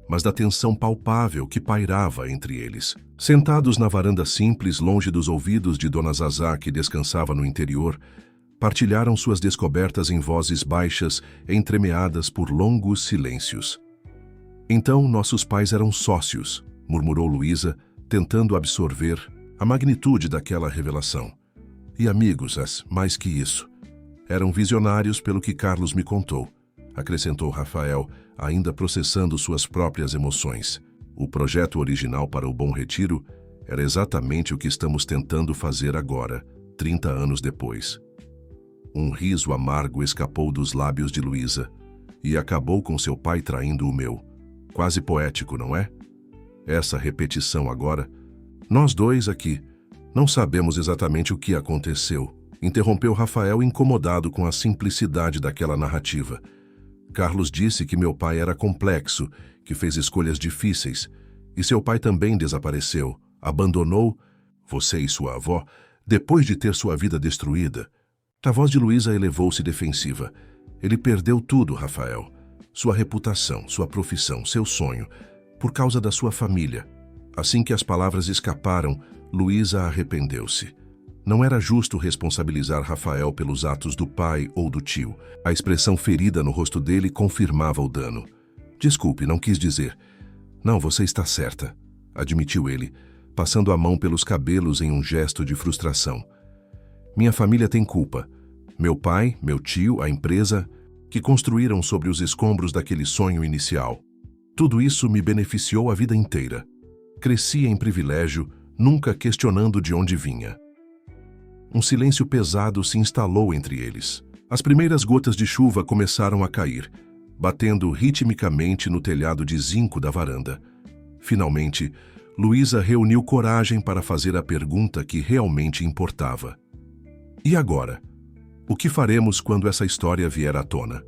mas da tensão palpável que pairava entre eles. Sentados na varanda simples, longe dos ouvidos de Dona Zazá, que descansava no interior, partilharam suas descobertas em vozes baixas, entremeadas por longos silêncios. Então nossos pais eram sócios, murmurou Luísa, tentando absorver a magnitude daquela revelação. E amigos, mais que isso. Eram visionários pelo que Carlos me contou, acrescentou Rafael, ainda processando suas próprias emoções. O projeto original para o Bom Retiro era exatamente o que estamos tentando fazer agora, 30 anos depois. Um riso amargo escapou dos lábios de Luísa e acabou com seu pai traindo o meu. Quase poético, não é? Essa repetição agora. Nós dois aqui não sabemos exatamente o que aconteceu, interrompeu Rafael incomodado com a simplicidade daquela narrativa. Carlos disse que meu pai era complexo, que fez escolhas difíceis, e seu pai também desapareceu, abandonou você e sua avó depois de ter sua vida destruída. A voz de Luísa elevou-se defensiva. Ele perdeu tudo, Rafael. Sua reputação, sua profissão, seu sonho, por causa da sua família. Assim que as palavras escaparam, Luísa arrependeu-se. Não era justo responsabilizar Rafael pelos atos do pai ou do tio. A expressão ferida no rosto dele confirmava o dano. Desculpe, não quis dizer. Não, você está certa, admitiu ele, passando a mão pelos cabelos em um gesto de frustração. Minha família tem culpa. Meu pai, meu tio, a empresa, que construíram sobre os escombros daquele sonho inicial. Tudo isso me beneficiou a vida inteira. Cresci em privilégio, nunca questionando de onde vinha. Um silêncio pesado se instalou entre eles. As primeiras gotas de chuva começaram a cair, batendo ritmicamente no telhado de zinco da varanda. Finalmente, Luísa reuniu coragem para fazer a pergunta que realmente importava. E agora? O que faremos quando essa história vier à tona?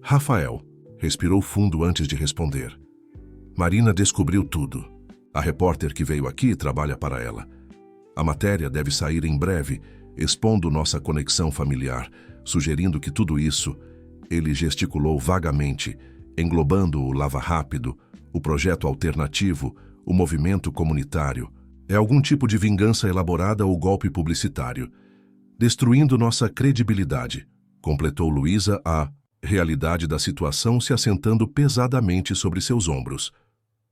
Rafael respirou fundo antes de responder. Marina descobriu tudo. A repórter que veio aqui trabalha para ela. A matéria deve sair em breve, expondo nossa conexão familiar, sugerindo que tudo isso, ele gesticulou vagamente, englobando o Lava Rápido, o projeto alternativo, o movimento comunitário, é algum tipo de vingança elaborada ou golpe publicitário, destruindo nossa credibilidade, completou Luísa, a realidade da situação se assentando pesadamente sobre seus ombros.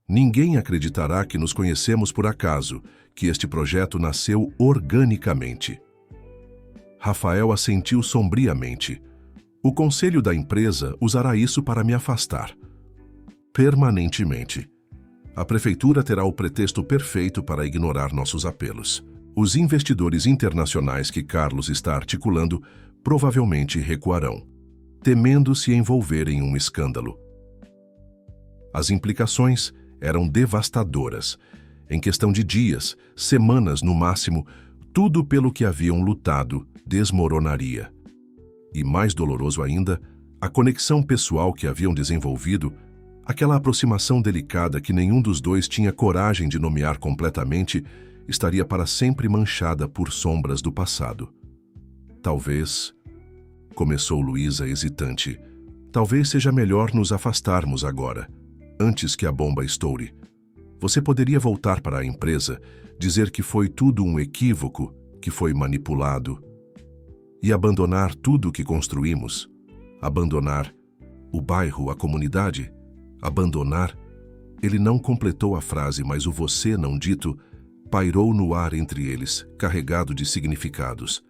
Ninguém acreditará que nos conhecemos por acaso, que este projeto nasceu organicamente. Rafael assentiu sombriamente. O conselho da empresa usará isso para me afastar. Permanentemente. A prefeitura terá o pretexto perfeito para ignorar nossos apelos. Os investidores internacionais que Carlos está articulando provavelmente recuarão, temendo se envolver em um escândalo. As implicações eram devastadoras. Em questão de dias, semanas no máximo, tudo pelo que haviam lutado desmoronaria. E mais doloroso ainda, a conexão pessoal que haviam desenvolvido, aquela aproximação delicada que nenhum dos dois tinha coragem de nomear completamente, estaria para sempre manchada por sombras do passado. Talvez, começou Luísa hesitante, talvez seja melhor nos afastarmos agora, antes que a bomba estoure. Você poderia voltar para a empresa, dizer que foi tudo um equívoco, que foi manipulado, e abandonar tudo o que construímos, abandonar o bairro, a comunidade, abandonar. Ele não completou a frase, mas o você não dito pairou no ar entre eles, carregado de significados.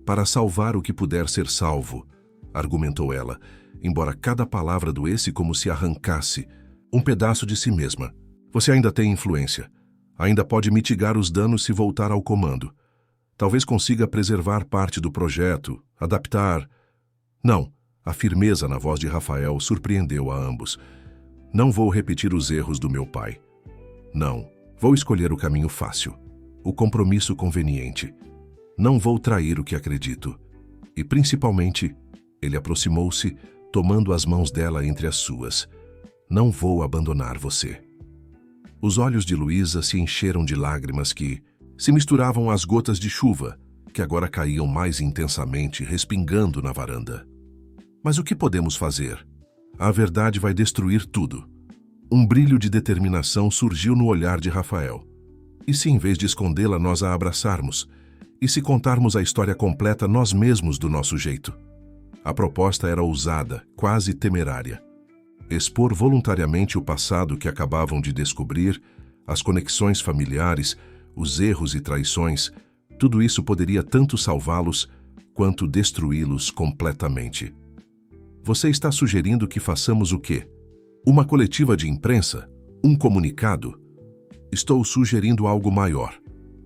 Para salvar o que puder ser salvo, argumentou ela, embora cada palavra doesse como se arrancasse um pedaço de si mesma. Você ainda tem influência. Ainda pode mitigar os danos se voltar ao comando. Talvez consiga preservar parte do projeto, adaptar. Não, a firmeza na voz de Rafael surpreendeu a ambos. Não vou repetir os erros do meu pai. Não, vou escolher o caminho fácil, o compromisso conveniente. Não vou trair o que acredito. E, principalmente, ele aproximou-se, tomando as mãos dela entre as suas. Não vou abandonar você. Os olhos de Luísa se encheram de lágrimas que se misturavam às gotas de chuva, que agora caíam mais intensamente, respingando na varanda. Mas o que podemos fazer? A verdade vai destruir tudo. Um brilho de determinação surgiu no olhar de Rafael. E se em vez de escondê-la nós a abraçarmos? E se contarmos a história completa nós mesmos do nosso jeito? A proposta era ousada, quase temerária. Expor voluntariamente o passado que acabavam de descobrir, as conexões familiares, os erros e traições, tudo isso poderia tanto salvá-los quanto destruí-los completamente. Você está sugerindo que façamos o quê? Uma coletiva de imprensa? Um comunicado? Estou sugerindo algo maior,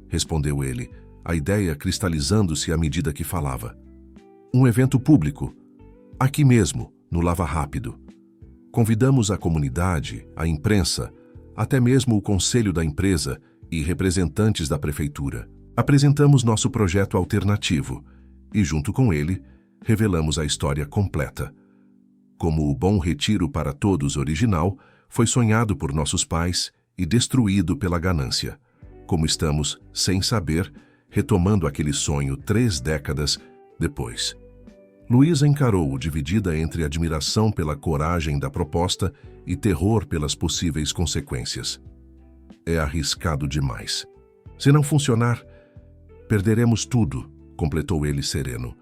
respondeu ele, a ideia cristalizando-se à medida que falava. Um evento público, aqui mesmo, no Lava Rápido. Convidamos a comunidade, a imprensa, até mesmo o conselho da empresa e representantes da prefeitura. Apresentamos nosso projeto alternativo e, junto com ele, revelamos a história completa. Como o Bom Retiro para Todos original foi sonhado por nossos pais e destruído pela ganância. Como estamos, sem saber, retomando aquele sonho 3 décadas depois. Luísa encarou-o dividida entre admiração pela coragem da proposta e terror pelas possíveis consequências. É arriscado demais. Se não funcionar, perderemos tudo, completou ele sereno.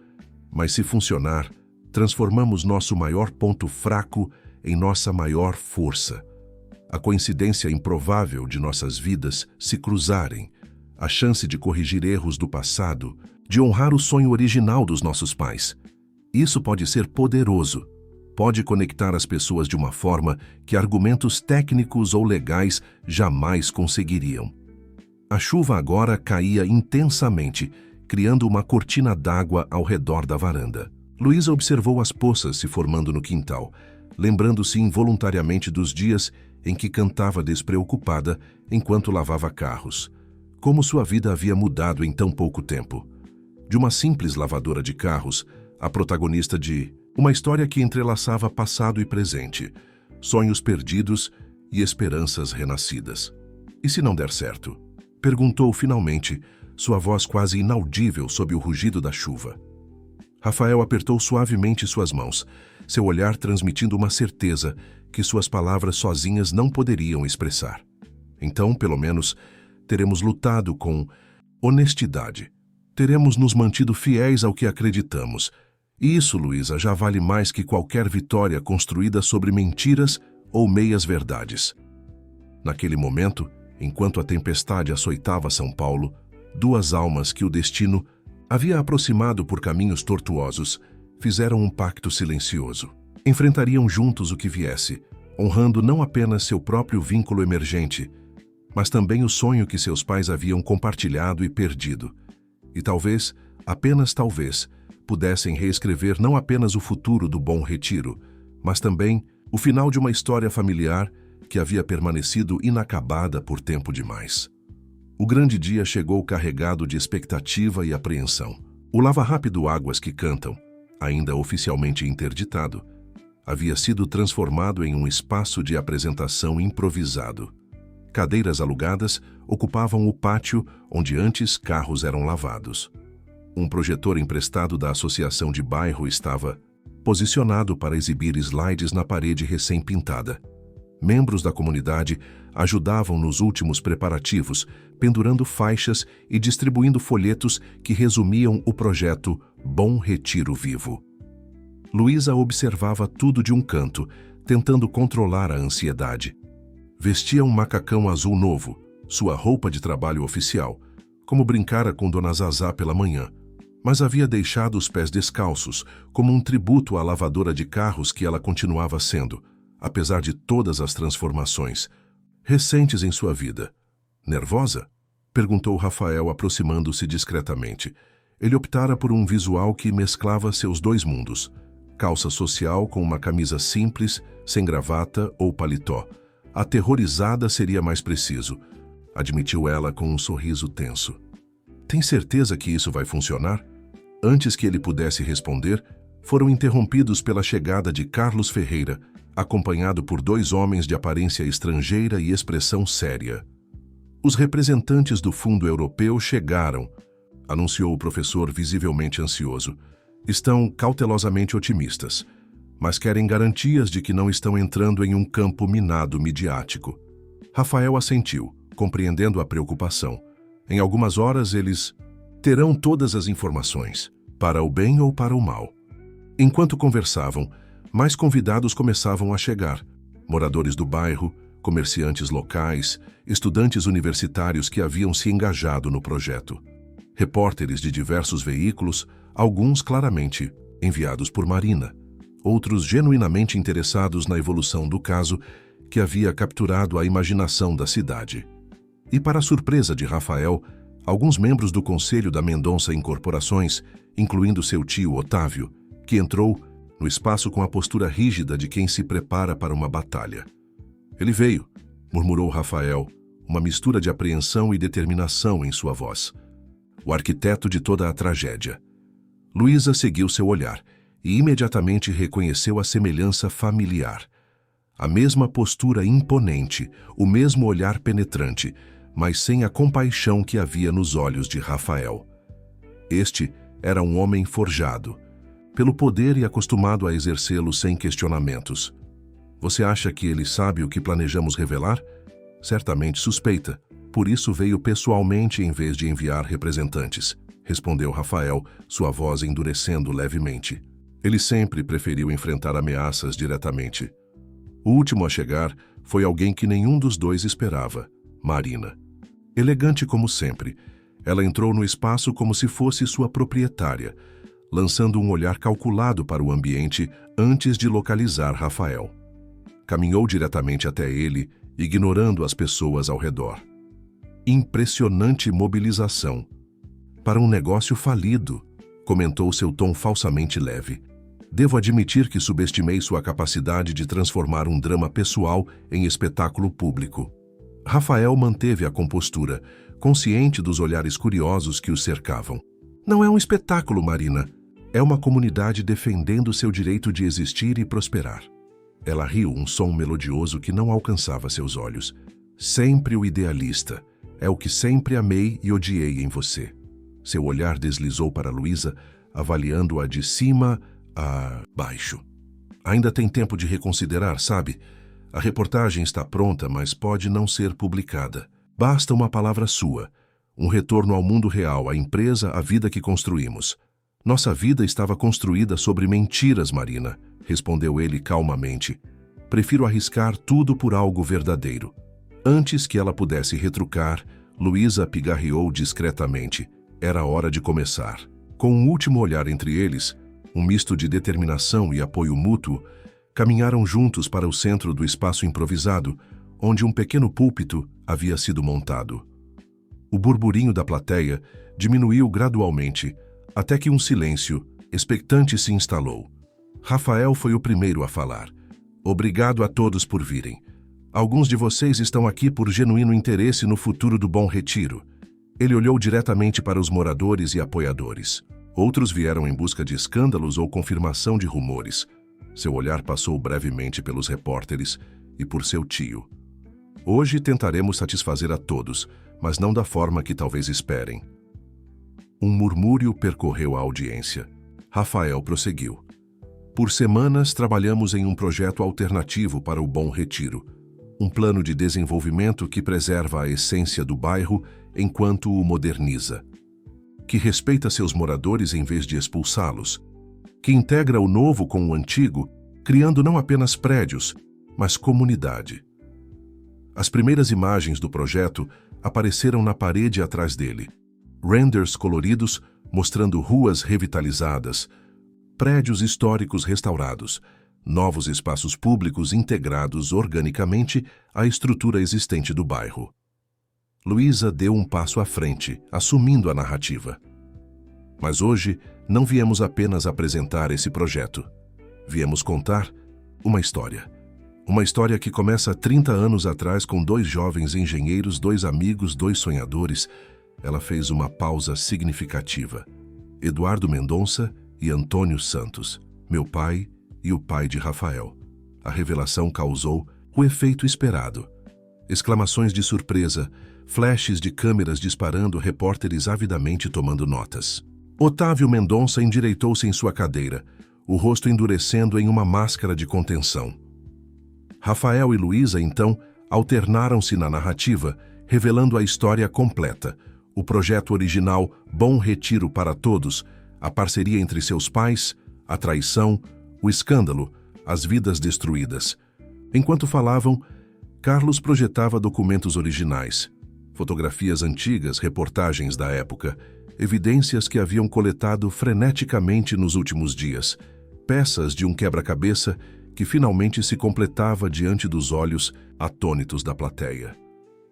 Mas se funcionar, transformamos nosso maior ponto fraco em nossa maior força. A coincidência improvável de nossas vidas se cruzarem, a chance de corrigir erros do passado, de honrar o sonho original dos nossos pais. Isso pode ser poderoso. Pode conectar as pessoas de uma forma que argumentos técnicos ou legais jamais conseguiriam. A chuva agora caía intensamente, criando uma cortina d'água ao redor da varanda. Luísa observou as poças se formando no quintal, lembrando-se involuntariamente dos dias em que cantava despreocupada enquanto lavava carros. Como sua vida havia mudado em tão pouco tempo. De uma simples lavadora de carros, a protagonista de uma história que entrelaçava passado e presente, sonhos perdidos e esperanças renascidas. E se não der certo? Perguntou finalmente, sua voz quase inaudível sob o rugido da chuva. Rafael apertou suavemente suas mãos, seu olhar transmitindo uma certeza que suas palavras sozinhas não poderiam expressar. Então, pelo menos, teremos lutado com honestidade. Teremos nos mantido fiéis ao que acreditamos. E isso, Luísa, já vale mais que qualquer vitória construída sobre mentiras ou meias-verdades. Naquele momento, enquanto a tempestade açoitava São Paulo, duas almas que o destino havia aproximado por caminhos tortuosos fizeram um pacto silencioso. Enfrentariam juntos o que viesse, honrando não apenas seu próprio vínculo emergente, mas também o sonho que seus pais haviam compartilhado e perdido. E talvez, apenas talvez, pudessem reescrever não apenas o futuro do Bom Retiro, mas também o final de uma história familiar que havia permanecido inacabada por tempo demais. O grande dia chegou carregado de expectativa e apreensão. O lava-rápido Águas que Cantam, ainda oficialmente interditado, havia sido transformado em um espaço de apresentação improvisado. Cadeiras alugadas ocupavam o pátio onde antes carros eram lavados. Um projetor emprestado da associação de bairro estava posicionado para exibir slides na parede recém-pintada. Membros da comunidade ajudavam nos últimos preparativos, pendurando faixas e distribuindo folhetos que resumiam o projeto Bom Retiro Vivo. Luísa observava tudo de um canto, tentando controlar a ansiedade. Vestia um macacão azul novo, sua roupa de trabalho oficial, como brincara com Dona Zazá pela manhã, mas havia deixado os pés descalços, como um tributo à lavadora de carros que ela continuava sendo, apesar de todas as transformações recentes em sua vida. Nervosa? Perguntou Rafael, aproximando-se discretamente. Ele optara por um visual que mesclava seus dois mundos. Calça social com uma camisa simples, sem gravata ou paletó. Aterrorizada seria mais preciso, admitiu ela com um sorriso tenso. Tem certeza que isso vai funcionar? Antes que ele pudesse responder, foram interrompidos pela chegada de Carlos Ferreira, acompanhado por dois homens de aparência estrangeira e expressão séria. Os representantes do Fundo Europeu chegaram, anunciou o professor visivelmente ansioso. Estão cautelosamente otimistas, mas querem garantias de que não estão entrando em um campo minado midiático. Rafael assentiu, compreendendo a preocupação. Em algumas horas eles terão todas as informações, para o bem ou para o mal. Enquanto conversavam, mais convidados começavam a chegar. Moradores do bairro, comerciantes locais, estudantes universitários que haviam se engajado no projeto. Repórteres de diversos veículos, alguns claramente enviados por Marina, outros genuinamente interessados na evolução do caso que havia capturado a imaginação da cidade. E para a surpresa de Rafael, alguns membros do Conselho da Mendonça Incorporações, incluindo seu tio Otávio, que entrou no espaço com a postura rígida de quem se prepara para uma batalha. Ele veio, murmurou Rafael, uma mistura de apreensão e determinação em sua voz. O arquiteto de toda a tragédia. Luísa seguiu seu olhar e imediatamente reconheceu a semelhança familiar. A mesma postura imponente, o mesmo olhar penetrante, mas sem a compaixão que havia nos olhos de Rafael. Este era um homem forjado, pelo poder e acostumado a exercê-lo sem questionamentos. Você acha que ele sabe o que planejamos revelar? Certamente suspeita. Por isso veio pessoalmente em vez de enviar representantes, respondeu Rafael, sua voz endurecendo levemente. Ele sempre preferiu enfrentar ameaças diretamente. O último a chegar foi alguém que nenhum dos dois esperava, Marina. Elegante como sempre, Ela entrou no espaço como se fosse sua proprietária, lançando um olhar calculado para o ambiente antes de localizar Rafael. Caminhou diretamente até ele, ignorando as pessoas ao redor. Impressionante mobilização. Para um negócio falido, comentou seu tom falsamente leve. Devo admitir que subestimei sua capacidade de transformar um drama pessoal em espetáculo público. Rafael manteve a compostura, consciente dos olhares curiosos que o cercavam. Não é um espetáculo, Marina. É uma comunidade defendendo seu direito de existir e prosperar. Ela riu, um som melodioso que não alcançava seus olhos. Sempre o idealista. É o que sempre amei e odiei em você. Seu olhar deslizou para Luísa, avaliando-a de cima a baixo. Ainda tem tempo de reconsiderar, sabe? A reportagem está pronta, mas pode não ser publicada. Basta uma palavra sua. Um retorno ao mundo real, à empresa, à vida que construímos. Nossa vida estava construída sobre mentiras, Marina, respondeu ele calmamente. Prefiro arriscar tudo por algo verdadeiro. Antes que ela pudesse retrucar, Luísa pigarreou discretamente. Era hora de começar. Com um último olhar entre eles, um misto de determinação e apoio mútuo, caminharam juntos para o centro do espaço improvisado, onde um pequeno púlpito havia sido montado. O burburinho da plateia diminuiu gradualmente, até que um silêncio expectante se instalou. Rafael foi o primeiro a falar. Obrigado a todos por virem. Alguns de vocês estão aqui por genuíno interesse no futuro do Bom Retiro. Ele olhou diretamente para os moradores e apoiadores. Outros vieram em busca de escândalos ou confirmação de rumores. Seu olhar passou brevemente pelos repórteres e por seu tio. Hoje tentaremos satisfazer a todos, mas não da forma que talvez esperem. Um murmúrio percorreu a audiência. Rafael prosseguiu. Por semanas trabalhamos em um projeto alternativo para o Bom Retiro. Um plano de desenvolvimento que preserva a essência do bairro enquanto o moderniza. Que respeita seus moradores em vez de expulsá-los. Que integra o novo com o antigo, criando não apenas prédios, mas comunidade. As primeiras imagens do projeto apareceram na parede atrás dele. Renders coloridos mostrando ruas revitalizadas, prédios históricos restaurados, novos espaços públicos integrados organicamente à estrutura existente do bairro. Luísa deu um passo à frente, assumindo a narrativa. Mas hoje não viemos apenas apresentar esse projeto. Viemos contar uma história. Uma história que começa 30 anos atrás com 2 jovens engenheiros, 2 amigos, 2 sonhadores. Ela fez uma pausa significativa. Eduardo Mendonça e Antônio Santos, meu pai e o pai de Rafael. A revelação causou o efeito esperado. Exclamações de surpresa, flashes de câmeras disparando, repórteres avidamente tomando notas. Otávio Mendonça endireitou-se em sua cadeira, o rosto endurecendo em uma máscara de contenção. Rafael e Luísa, então, alternaram-se na narrativa, revelando a história completa, o projeto original Bom Retiro para Todos, a parceria entre seus pais, a traição, o escândalo, as vidas destruídas. Enquanto falavam, Carlos projetava documentos originais, fotografias antigas, reportagens da época, evidências que haviam coletado freneticamente nos últimos dias, peças de um quebra-cabeça que finalmente se completava diante dos olhos atônitos da plateia.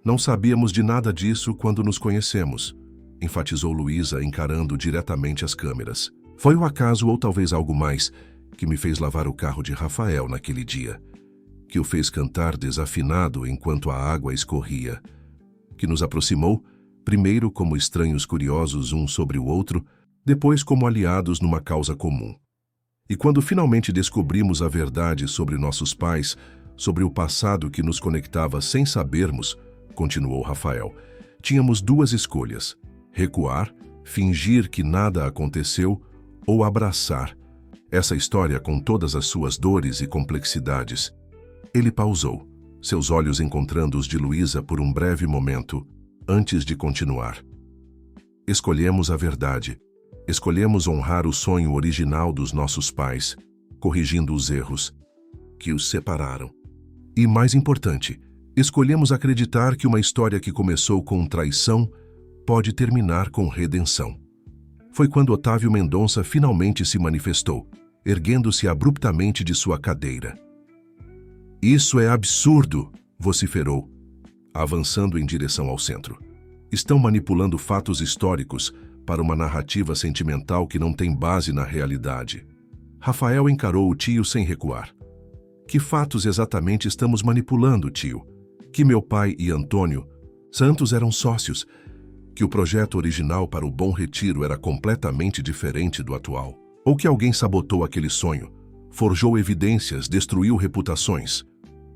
Não sabíamos de nada disso quando nos conhecemos, enfatizou Luísa, encarando diretamente as câmeras. Foi o acaso, ou talvez algo mais, que me fez lavar o carro de Rafael naquele dia, que o fez cantar desafinado enquanto a água escorria, que nos aproximou, primeiro como estranhos curiosos um sobre o outro, depois como aliados numa causa comum. E quando finalmente descobrimos a verdade sobre nossos pais, sobre o passado que nos conectava sem sabermos, continuou Rafael, tínhamos 2 escolhas: recuar, fingir que nada aconteceu, ou abraçar essa história com todas as suas dores e complexidades. Ele pausou, seus olhos encontrando os de Luísa por um breve momento, antes de continuar. Escolhemos a verdade. Escolhemos honrar o sonho original dos nossos pais, corrigindo os erros que os separaram. E, mais importante, escolhemos acreditar que uma história que começou com traição pode terminar com redenção. Foi quando Otávio Mendonça finalmente se manifestou, erguendo-se abruptamente de sua cadeira. "Isso é absurdo!" vociferou, avançando em direção ao centro. "Estão manipulando fatos históricos para uma narrativa sentimental que não tem base na realidade." Rafael encarou o tio sem recuar. "Que fatos exatamente estamos manipulando, tio? Que meu pai e Antônio Santos eram sócios, que o projeto original para o Bom Retiro era completamente diferente do atual, ou que alguém sabotou aquele sonho, forjou evidências, destruiu reputações.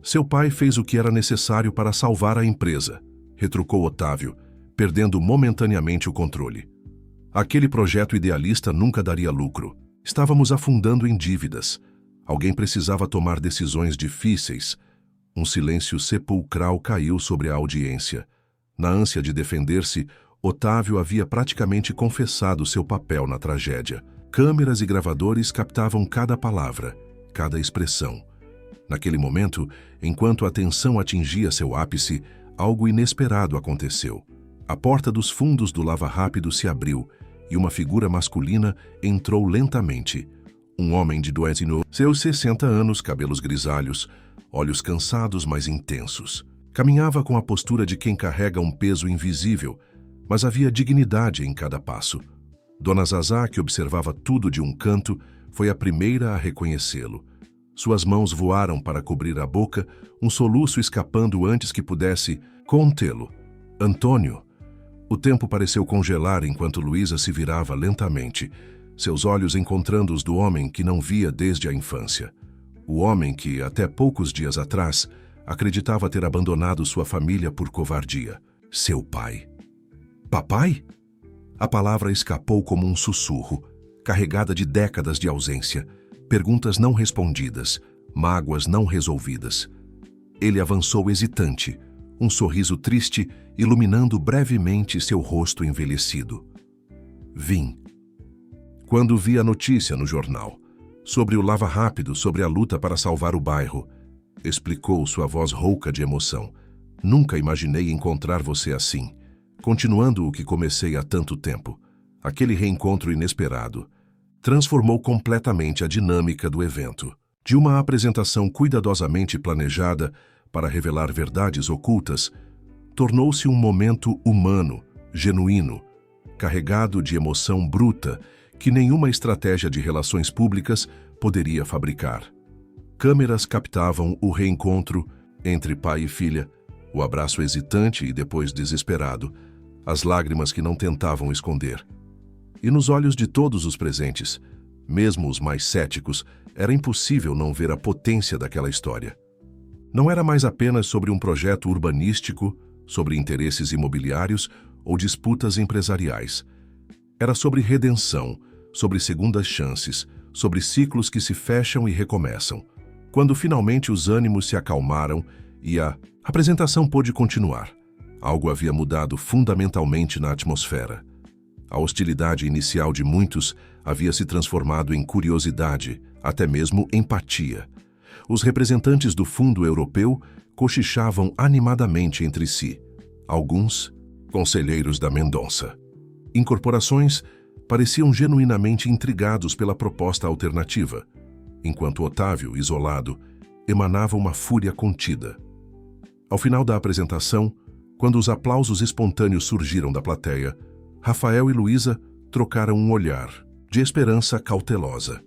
Seu pai fez o que era necessário para salvar a empresa", retrucou Otávio, perdendo momentaneamente o controle. "Aquele projeto idealista nunca daria lucro. Estávamos afundando em dívidas. Alguém precisava tomar decisões difíceis." Um silêncio sepulcral caiu sobre a audiência. Na ânsia de defender-se, Otávio havia praticamente confessado seu papel na tragédia. Câmeras e gravadores captavam cada palavra, cada expressão. Naquele momento, enquanto a tensão atingia seu ápice, algo inesperado aconteceu. A porta dos fundos do Lava Rápido se abriu e uma figura masculina entrou lentamente. Um homem de seus 60 anos, cabelos grisalhos, olhos cansados mas intensos. Caminhava com a postura de quem carrega um peso invisível, mas havia dignidade em cada passo. Dona Zazá, que observava tudo de um canto, foi a primeira a reconhecê-lo. Suas mãos voaram para cobrir a boca, um soluço escapando antes que pudesse contê-lo. "Antônio." O tempo pareceu congelar enquanto Luísa se virava lentamente, seus olhos encontrando os do homem que não via desde a infância. O homem que, até poucos dias atrás, acreditava ter abandonado sua família por covardia. Seu pai. "Papai?" A palavra escapou como um sussurro, carregada de décadas de ausência, perguntas não respondidas, mágoas não resolvidas. Ele avançou hesitante, um sorriso triste iluminando brevemente seu rosto envelhecido. "Vim. Quando vi a notícia no jornal, sobre o Lava Rápido, sobre a luta para salvar o bairro", explicou sua voz rouca de emoção. "Nunca imaginei encontrar você assim, continuando o que comecei há tanto tempo." Aquele reencontro inesperado transformou completamente a dinâmica do evento. De uma apresentação cuidadosamente planejada para revelar verdades ocultas, tornou-se um momento humano, genuíno, carregado de emoção bruta que nenhuma estratégia de relações públicas poderia fabricar. Câmeras captavam o reencontro entre pai e filha, o abraço hesitante e depois desesperado, as lágrimas que não tentavam esconder. E nos olhos de todos os presentes, mesmo os mais céticos, era impossível não ver a potência daquela história. Não era mais apenas sobre um projeto urbanístico, sobre interesses imobiliários ou disputas empresariais. Era sobre redenção, sobre segundas chances, sobre ciclos que se fecham e recomeçam. Quando finalmente os ânimos se acalmaram e a apresentação pôde continuar, algo havia mudado fundamentalmente na atmosfera. A hostilidade inicial de muitos havia se transformado em curiosidade, até mesmo empatia. Os representantes do Fundo Europeu cochichavam animadamente entre si. Alguns, conselheiros da Mendonça. Incorporações pareciam genuinamente intrigados pela proposta alternativa, enquanto Otávio, isolado, emanava uma fúria contida. Ao final da apresentação, quando os aplausos espontâneos surgiram da plateia, Rafael e Luísa trocaram um olhar de esperança cautelosa.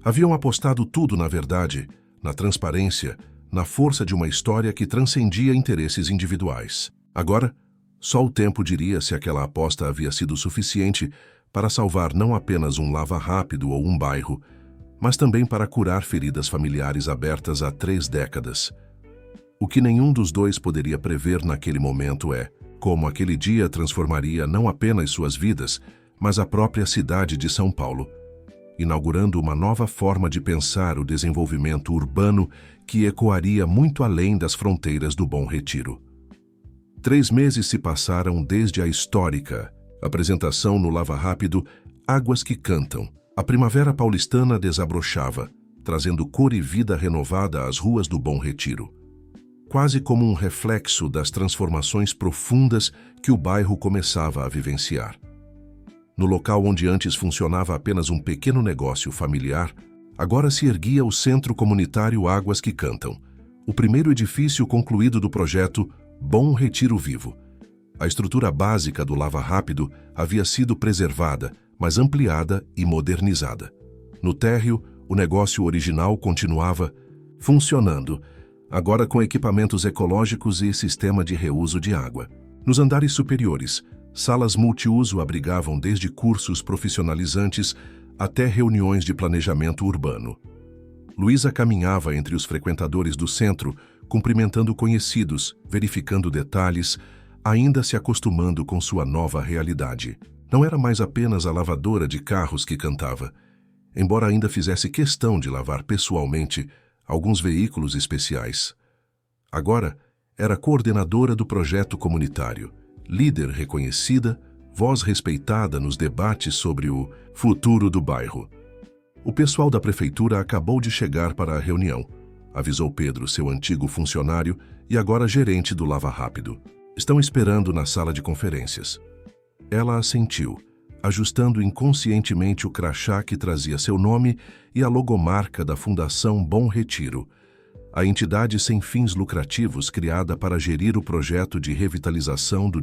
Haviam apostado tudo na verdade, na transparência, na força de uma história que transcendia interesses individuais. Agora, só o tempo diria se aquela aposta havia sido suficiente para salvar não apenas um Lava Rápido ou um bairro, mas também para curar feridas familiares abertas há 3 décadas. O que nenhum dos dois poderia prever naquele momento é como aquele dia transformaria não apenas suas vidas, mas a própria cidade de São Paulo, inaugurando uma nova forma de pensar o desenvolvimento urbano que ecoaria muito além das fronteiras do Bom Retiro. 3 meses se passaram desde a histórica apresentação no Lava Rápido Águas que Cantam. A primavera paulistana desabrochava, trazendo cor e vida renovada às ruas do Bom Retiro. quase como um reflexo das transformações profundas que o bairro começava a vivenciar. No local onde antes funcionava apenas um pequeno negócio familiar, agora se erguia o Centro Comunitário Águas que Cantam, o primeiro edifício concluído do projeto Bom Retiro Vivo. A estrutura básica do Lava Rápido havia sido preservada, mas ampliada e modernizada. No térreo, o negócio original continuava funcionando, agora com equipamentos ecológicos e sistema de reuso de água. Nos andares superiores, salas multiuso abrigavam desde cursos profissionalizantes até reuniões de planejamento urbano. Luísa caminhava entre os frequentadores do centro, cumprimentando conhecidos, verificando detalhes, ainda se acostumando com sua nova realidade. Não era mais apenas a lavadora de carros que cantava, embora ainda fizesse questão de lavar pessoalmente alguns veículos especiais. Agora, era coordenadora do projeto comunitário, líder reconhecida, voz respeitada nos debates sobre o futuro do bairro. O pessoal da prefeitura acabou de chegar para a reunião, avisou Pedro, seu antigo funcionário e agora gerente do Lava Rápido. Estão esperando na sala de conferências. Ela assentiu, ajustando inconscientemente o crachá que trazia seu nome e a logomarca da Fundação Bom Retiro, a entidade sem fins lucrativos criada para gerir o projeto de revitalização do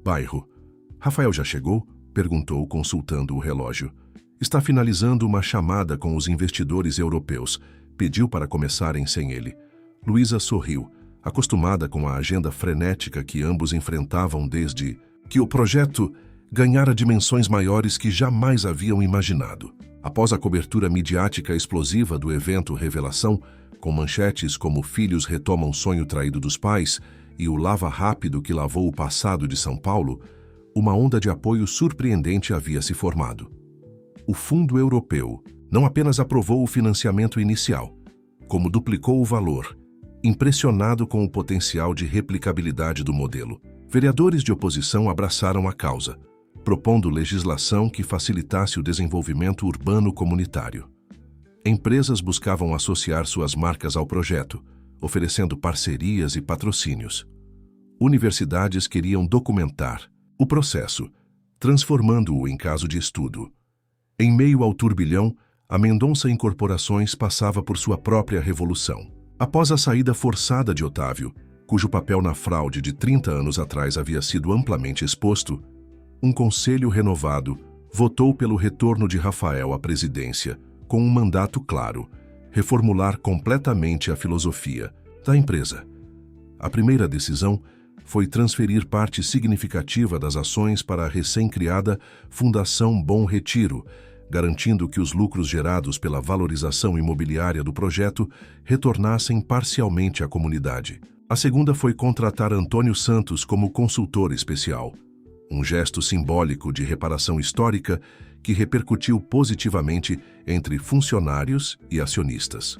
bairro. Rafael já chegou? Perguntou, consultando o relógio. Está finalizando uma chamada com os investidores europeus. Pediu para começarem sem ele. Luísa sorriu, acostumada com a agenda frenética que ambos enfrentavam desde que o projeto ganhara dimensões maiores que jamais haviam imaginado. Após a cobertura midiática explosiva do evento Revelação, com manchetes como Filhos retomam sonho traído dos pais e o Lava Rápido que lavou o passado de São Paulo, uma onda de apoio surpreendente havia se formado. O Fundo Europeu não apenas aprovou o financiamento inicial, como duplicou o valor, impressionado com o potencial de replicabilidade do modelo. Vereadores de oposição abraçaram a causa, propondo legislação que facilitasse o desenvolvimento urbano comunitário. Empresas buscavam associar suas marcas ao projeto, oferecendo parcerias e patrocínios. Universidades queriam documentar o processo, transformando-o em caso de estudo. Em meio ao turbilhão, a Mendonça Incorporações passava por sua própria revolução. Após a saída forçada de Otávio, cujo papel na fraude de 30 anos atrás havia sido amplamente exposto, um conselho renovado votou pelo retorno de Rafael à presidência, com um mandato claro: reformular completamente a filosofia da empresa. A primeira decisão foi transferir parte significativa das ações para a recém-criada Fundação Bom Retiro, garantindo que os lucros gerados pela valorização imobiliária do projeto retornassem parcialmente à comunidade. A segunda foi contratar Antônio Santos como consultor especial, um gesto simbólico de reparação histórica que repercutiu positivamente entre funcionários e acionistas.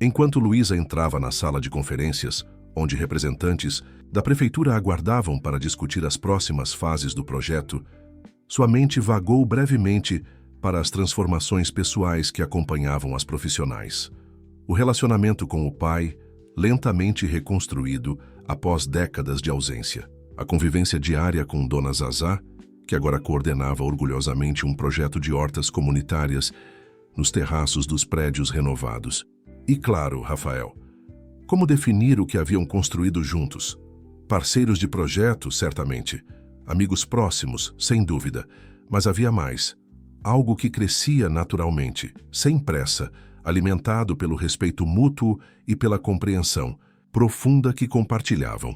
Enquanto Luísa entrava na sala de conferências, onde representantes da prefeitura aguardavam para discutir as próximas fases do projeto, sua mente vagou brevemente para as transformações pessoais que acompanhavam as profissionais. O relacionamento com o pai, lentamente reconstruído após décadas de ausência. A convivência diária com Dona Zazá, que agora coordenava orgulhosamente um projeto de hortas comunitárias nos terraços dos prédios renovados. E claro, Rafael. Como definir o que haviam construído juntos? Parceiros de projeto, certamente. Amigos próximos, sem dúvida. Mas havia mais. Algo que crescia naturalmente, sem pressa, alimentado pelo respeito mútuo e pela compreensão profunda que compartilhavam.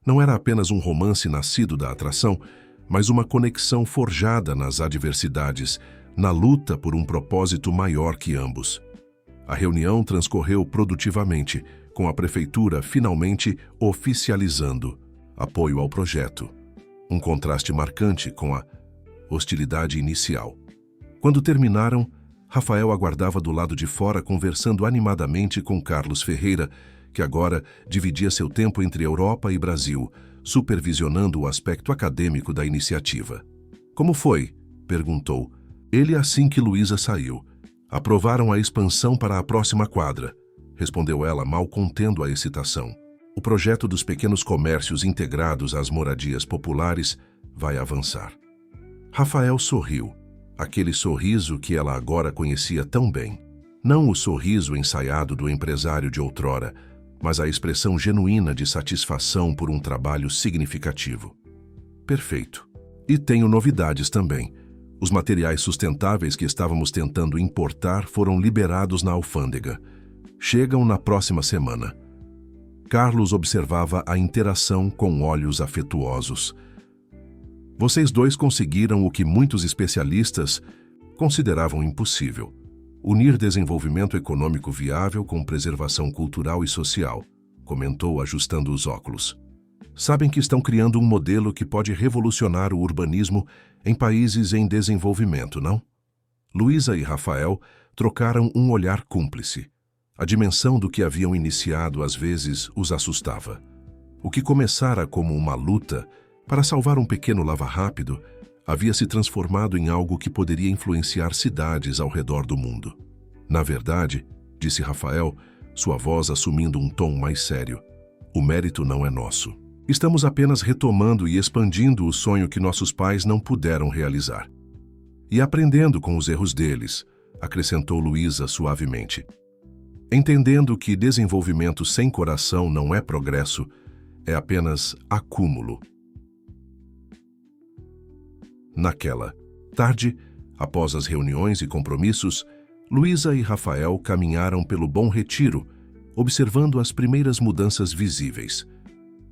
Não era apenas um romance nascido da atração, mas uma conexão forjada nas adversidades, na luta por um propósito maior que ambos. A reunião transcorreu produtivamente, com a prefeitura finalmente oficializando apoio ao projeto. Um contraste marcante com a hostilidade inicial. Quando terminaram, Rafael aguardava do lado de fora conversando animadamente com Carlos Ferreira, que agora dividia seu tempo entre Europa e Brasil, supervisionando o aspecto acadêmico da iniciativa. Como foi? Perguntou. Ele assim que Luísa saiu. Aprovaram a expansão para a próxima quadra, respondeu ela, mal contendo a excitação. O projeto dos pequenos comércios integrados às moradias populares vai avançar. Rafael sorriu, aquele sorriso que ela agora conhecia tão bem. Não o sorriso ensaiado do empresário de outrora, mas a expressão genuína de satisfação por um trabalho significativo. Perfeito. E tenho novidades também. Os materiais sustentáveis que estávamos tentando importar foram liberados na alfândega. Chegam na próxima semana. Carlos observava a interação com olhos afetuosos. Vocês dois conseguiram o que muitos especialistas consideravam impossível: unir desenvolvimento econômico viável com preservação cultural e social, comentou ajustando os óculos. Sabem que estão criando um modelo que pode revolucionar o urbanismo em países em desenvolvimento, não? Luísa e Rafael trocaram um olhar cúmplice. A dimensão do que haviam iniciado às vezes os assustava. O que começara como uma luta para salvar um pequeno lava-rápido havia se transformado em algo que poderia influenciar cidades ao redor do mundo. Na verdade, disse Rafael, sua voz assumindo um tom mais sério, o mérito não é nosso. Estamos apenas retomando e expandindo o sonho que nossos pais não puderam realizar. E aprendendo com os erros deles, acrescentou Luísa suavemente. Entendendo que desenvolvimento sem coração não é progresso, é apenas acúmulo. Naquela tarde, após as reuniões e compromissos, Luísa e Rafael caminharam pelo Bom Retiro, observando as primeiras mudanças visíveis.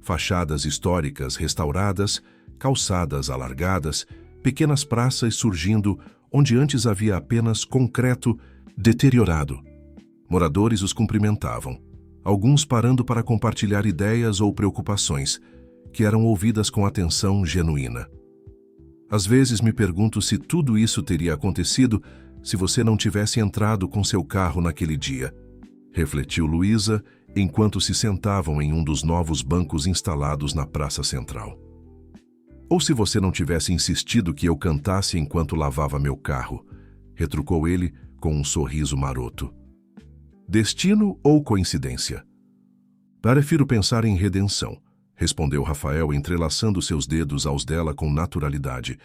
Fachadas históricas restauradas, calçadas alargadas, pequenas praças surgindo onde antes havia apenas concreto deteriorado. Moradores os cumprimentavam, alguns parando para compartilhar ideias ou preocupações, que eram ouvidas com atenção genuína. Às vezes me pergunto se tudo isso teria acontecido se você não tivesse entrado com seu carro naquele dia, refletiu Luísa enquanto se sentavam em um dos novos bancos instalados na praça central. Ou se você não tivesse insistido que eu cantasse enquanto lavava meu carro, retrucou ele com um sorriso maroto. Destino ou coincidência? Prefiro pensar em redenção, respondeu Rafael entrelaçando seus dedos aos dela com naturalidade,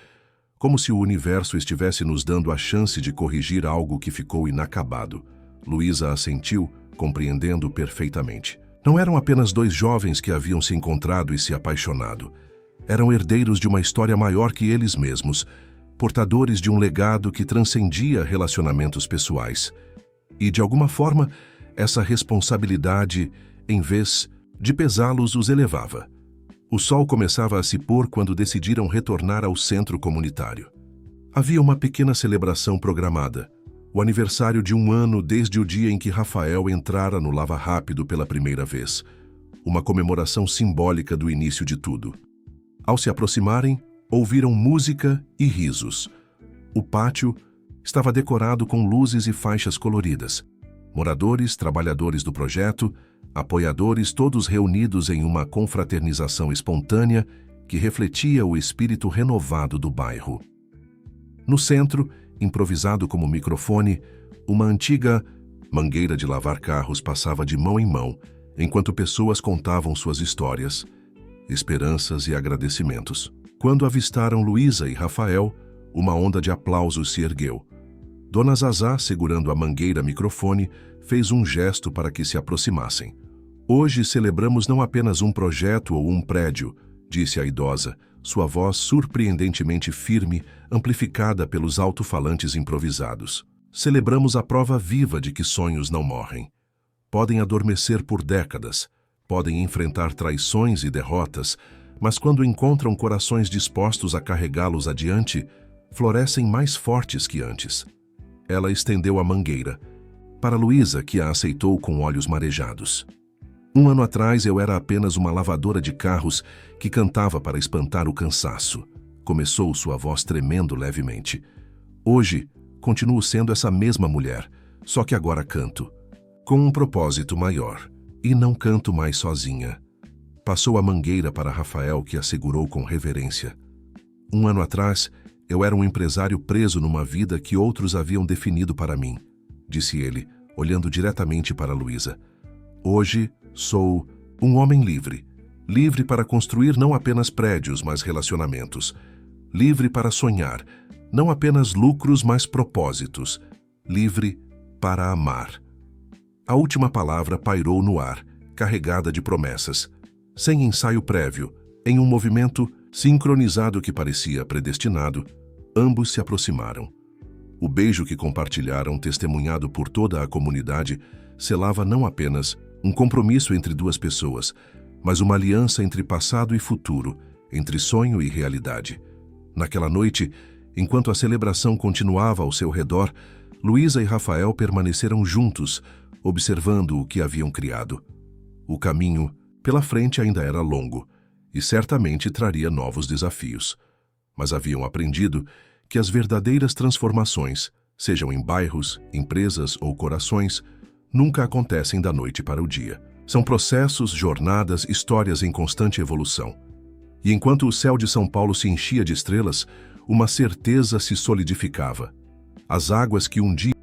como se o universo estivesse nos dando a chance de corrigir algo que ficou inacabado. Luísa assentiu, compreendendo perfeitamente. Não eram apenas dois jovens que haviam se encontrado e se apaixonado. Eram herdeiros de uma história maior que eles mesmos, portadores de um legado que transcendia relacionamentos pessoais. E, de alguma forma, essa responsabilidade, em vez de pesá-los, os elevava. O sol começava a se pôr quando decidiram retornar ao centro comunitário. Havia uma pequena celebração programada, o aniversário de 1 ano desde o dia em que Rafael entrara no Lava Rápido pela primeira vez, uma comemoração simbólica do início de tudo. Ao se aproximarem, ouviram música e risos. O pátio estava decorado com luzes e faixas coloridas. Moradores, trabalhadores do projeto, apoiadores, todos reunidos em uma confraternização espontânea que refletia o espírito renovado do bairro. No centro, improvisado como microfone, uma antiga mangueira de lavar carros passava de mão em mão, enquanto pessoas contavam suas histórias, esperanças e agradecimentos. Quando avistaram Luísa e Rafael, uma onda de aplausos se ergueu. Dona Zazá, segurando a mangueira microfone, fez um gesto para que se aproximassem. Hoje celebramos não apenas um projeto ou um prédio, disse a idosa, sua voz surpreendentemente firme, amplificada pelos alto-falantes improvisados. Celebramos a prova viva de que sonhos não morrem. Podem adormecer por décadas, podem enfrentar traições e derrotas, mas quando encontram corações dispostos a carregá-los adiante, florescem mais fortes que antes. Ela estendeu a mangueira, para Luísa, que a aceitou com olhos marejados. 1 ano atrás eu era apenas uma lavadora de carros que cantava para espantar o cansaço. Começou sua voz tremendo levemente. Hoje, continuo sendo essa mesma mulher, só que agora canto, com um propósito maior, e não canto mais sozinha. Passou a mangueira para Rafael, que a segurou com reverência. 1 ano atrás, eu era um empresário preso numa vida que outros haviam definido para mim, disse ele, olhando diretamente para Luísa. Hoje, sou Um homem livre. Livre para construir não apenas prédios, mas relacionamentos. Livre para sonhar, não apenas lucros, mas propósitos. Livre para amar. A última palavra pairou no ar, carregada de promessas. Sem ensaio prévio, em um movimento sincronizado que parecia predestinado, ambos se aproximaram. O beijo que compartilharam, testemunhado por toda a comunidade, selava não apenas um compromisso entre duas pessoas, mas uma aliança entre passado e futuro, entre sonho e realidade. Naquela noite, enquanto a celebração continuava ao seu redor, Luísa e Rafael permaneceram juntos, observando o que haviam criado. O caminho pela frente ainda era longo, e certamente traria novos desafios. Mas haviam aprendido que as verdadeiras transformações, sejam em bairros, empresas ou corações, nunca acontecem da noite para o dia. São processos, jornadas, histórias em constante evolução. E enquanto o céu de São Paulo se enchia de estrelas, uma certeza se solidificava. As águas que um dia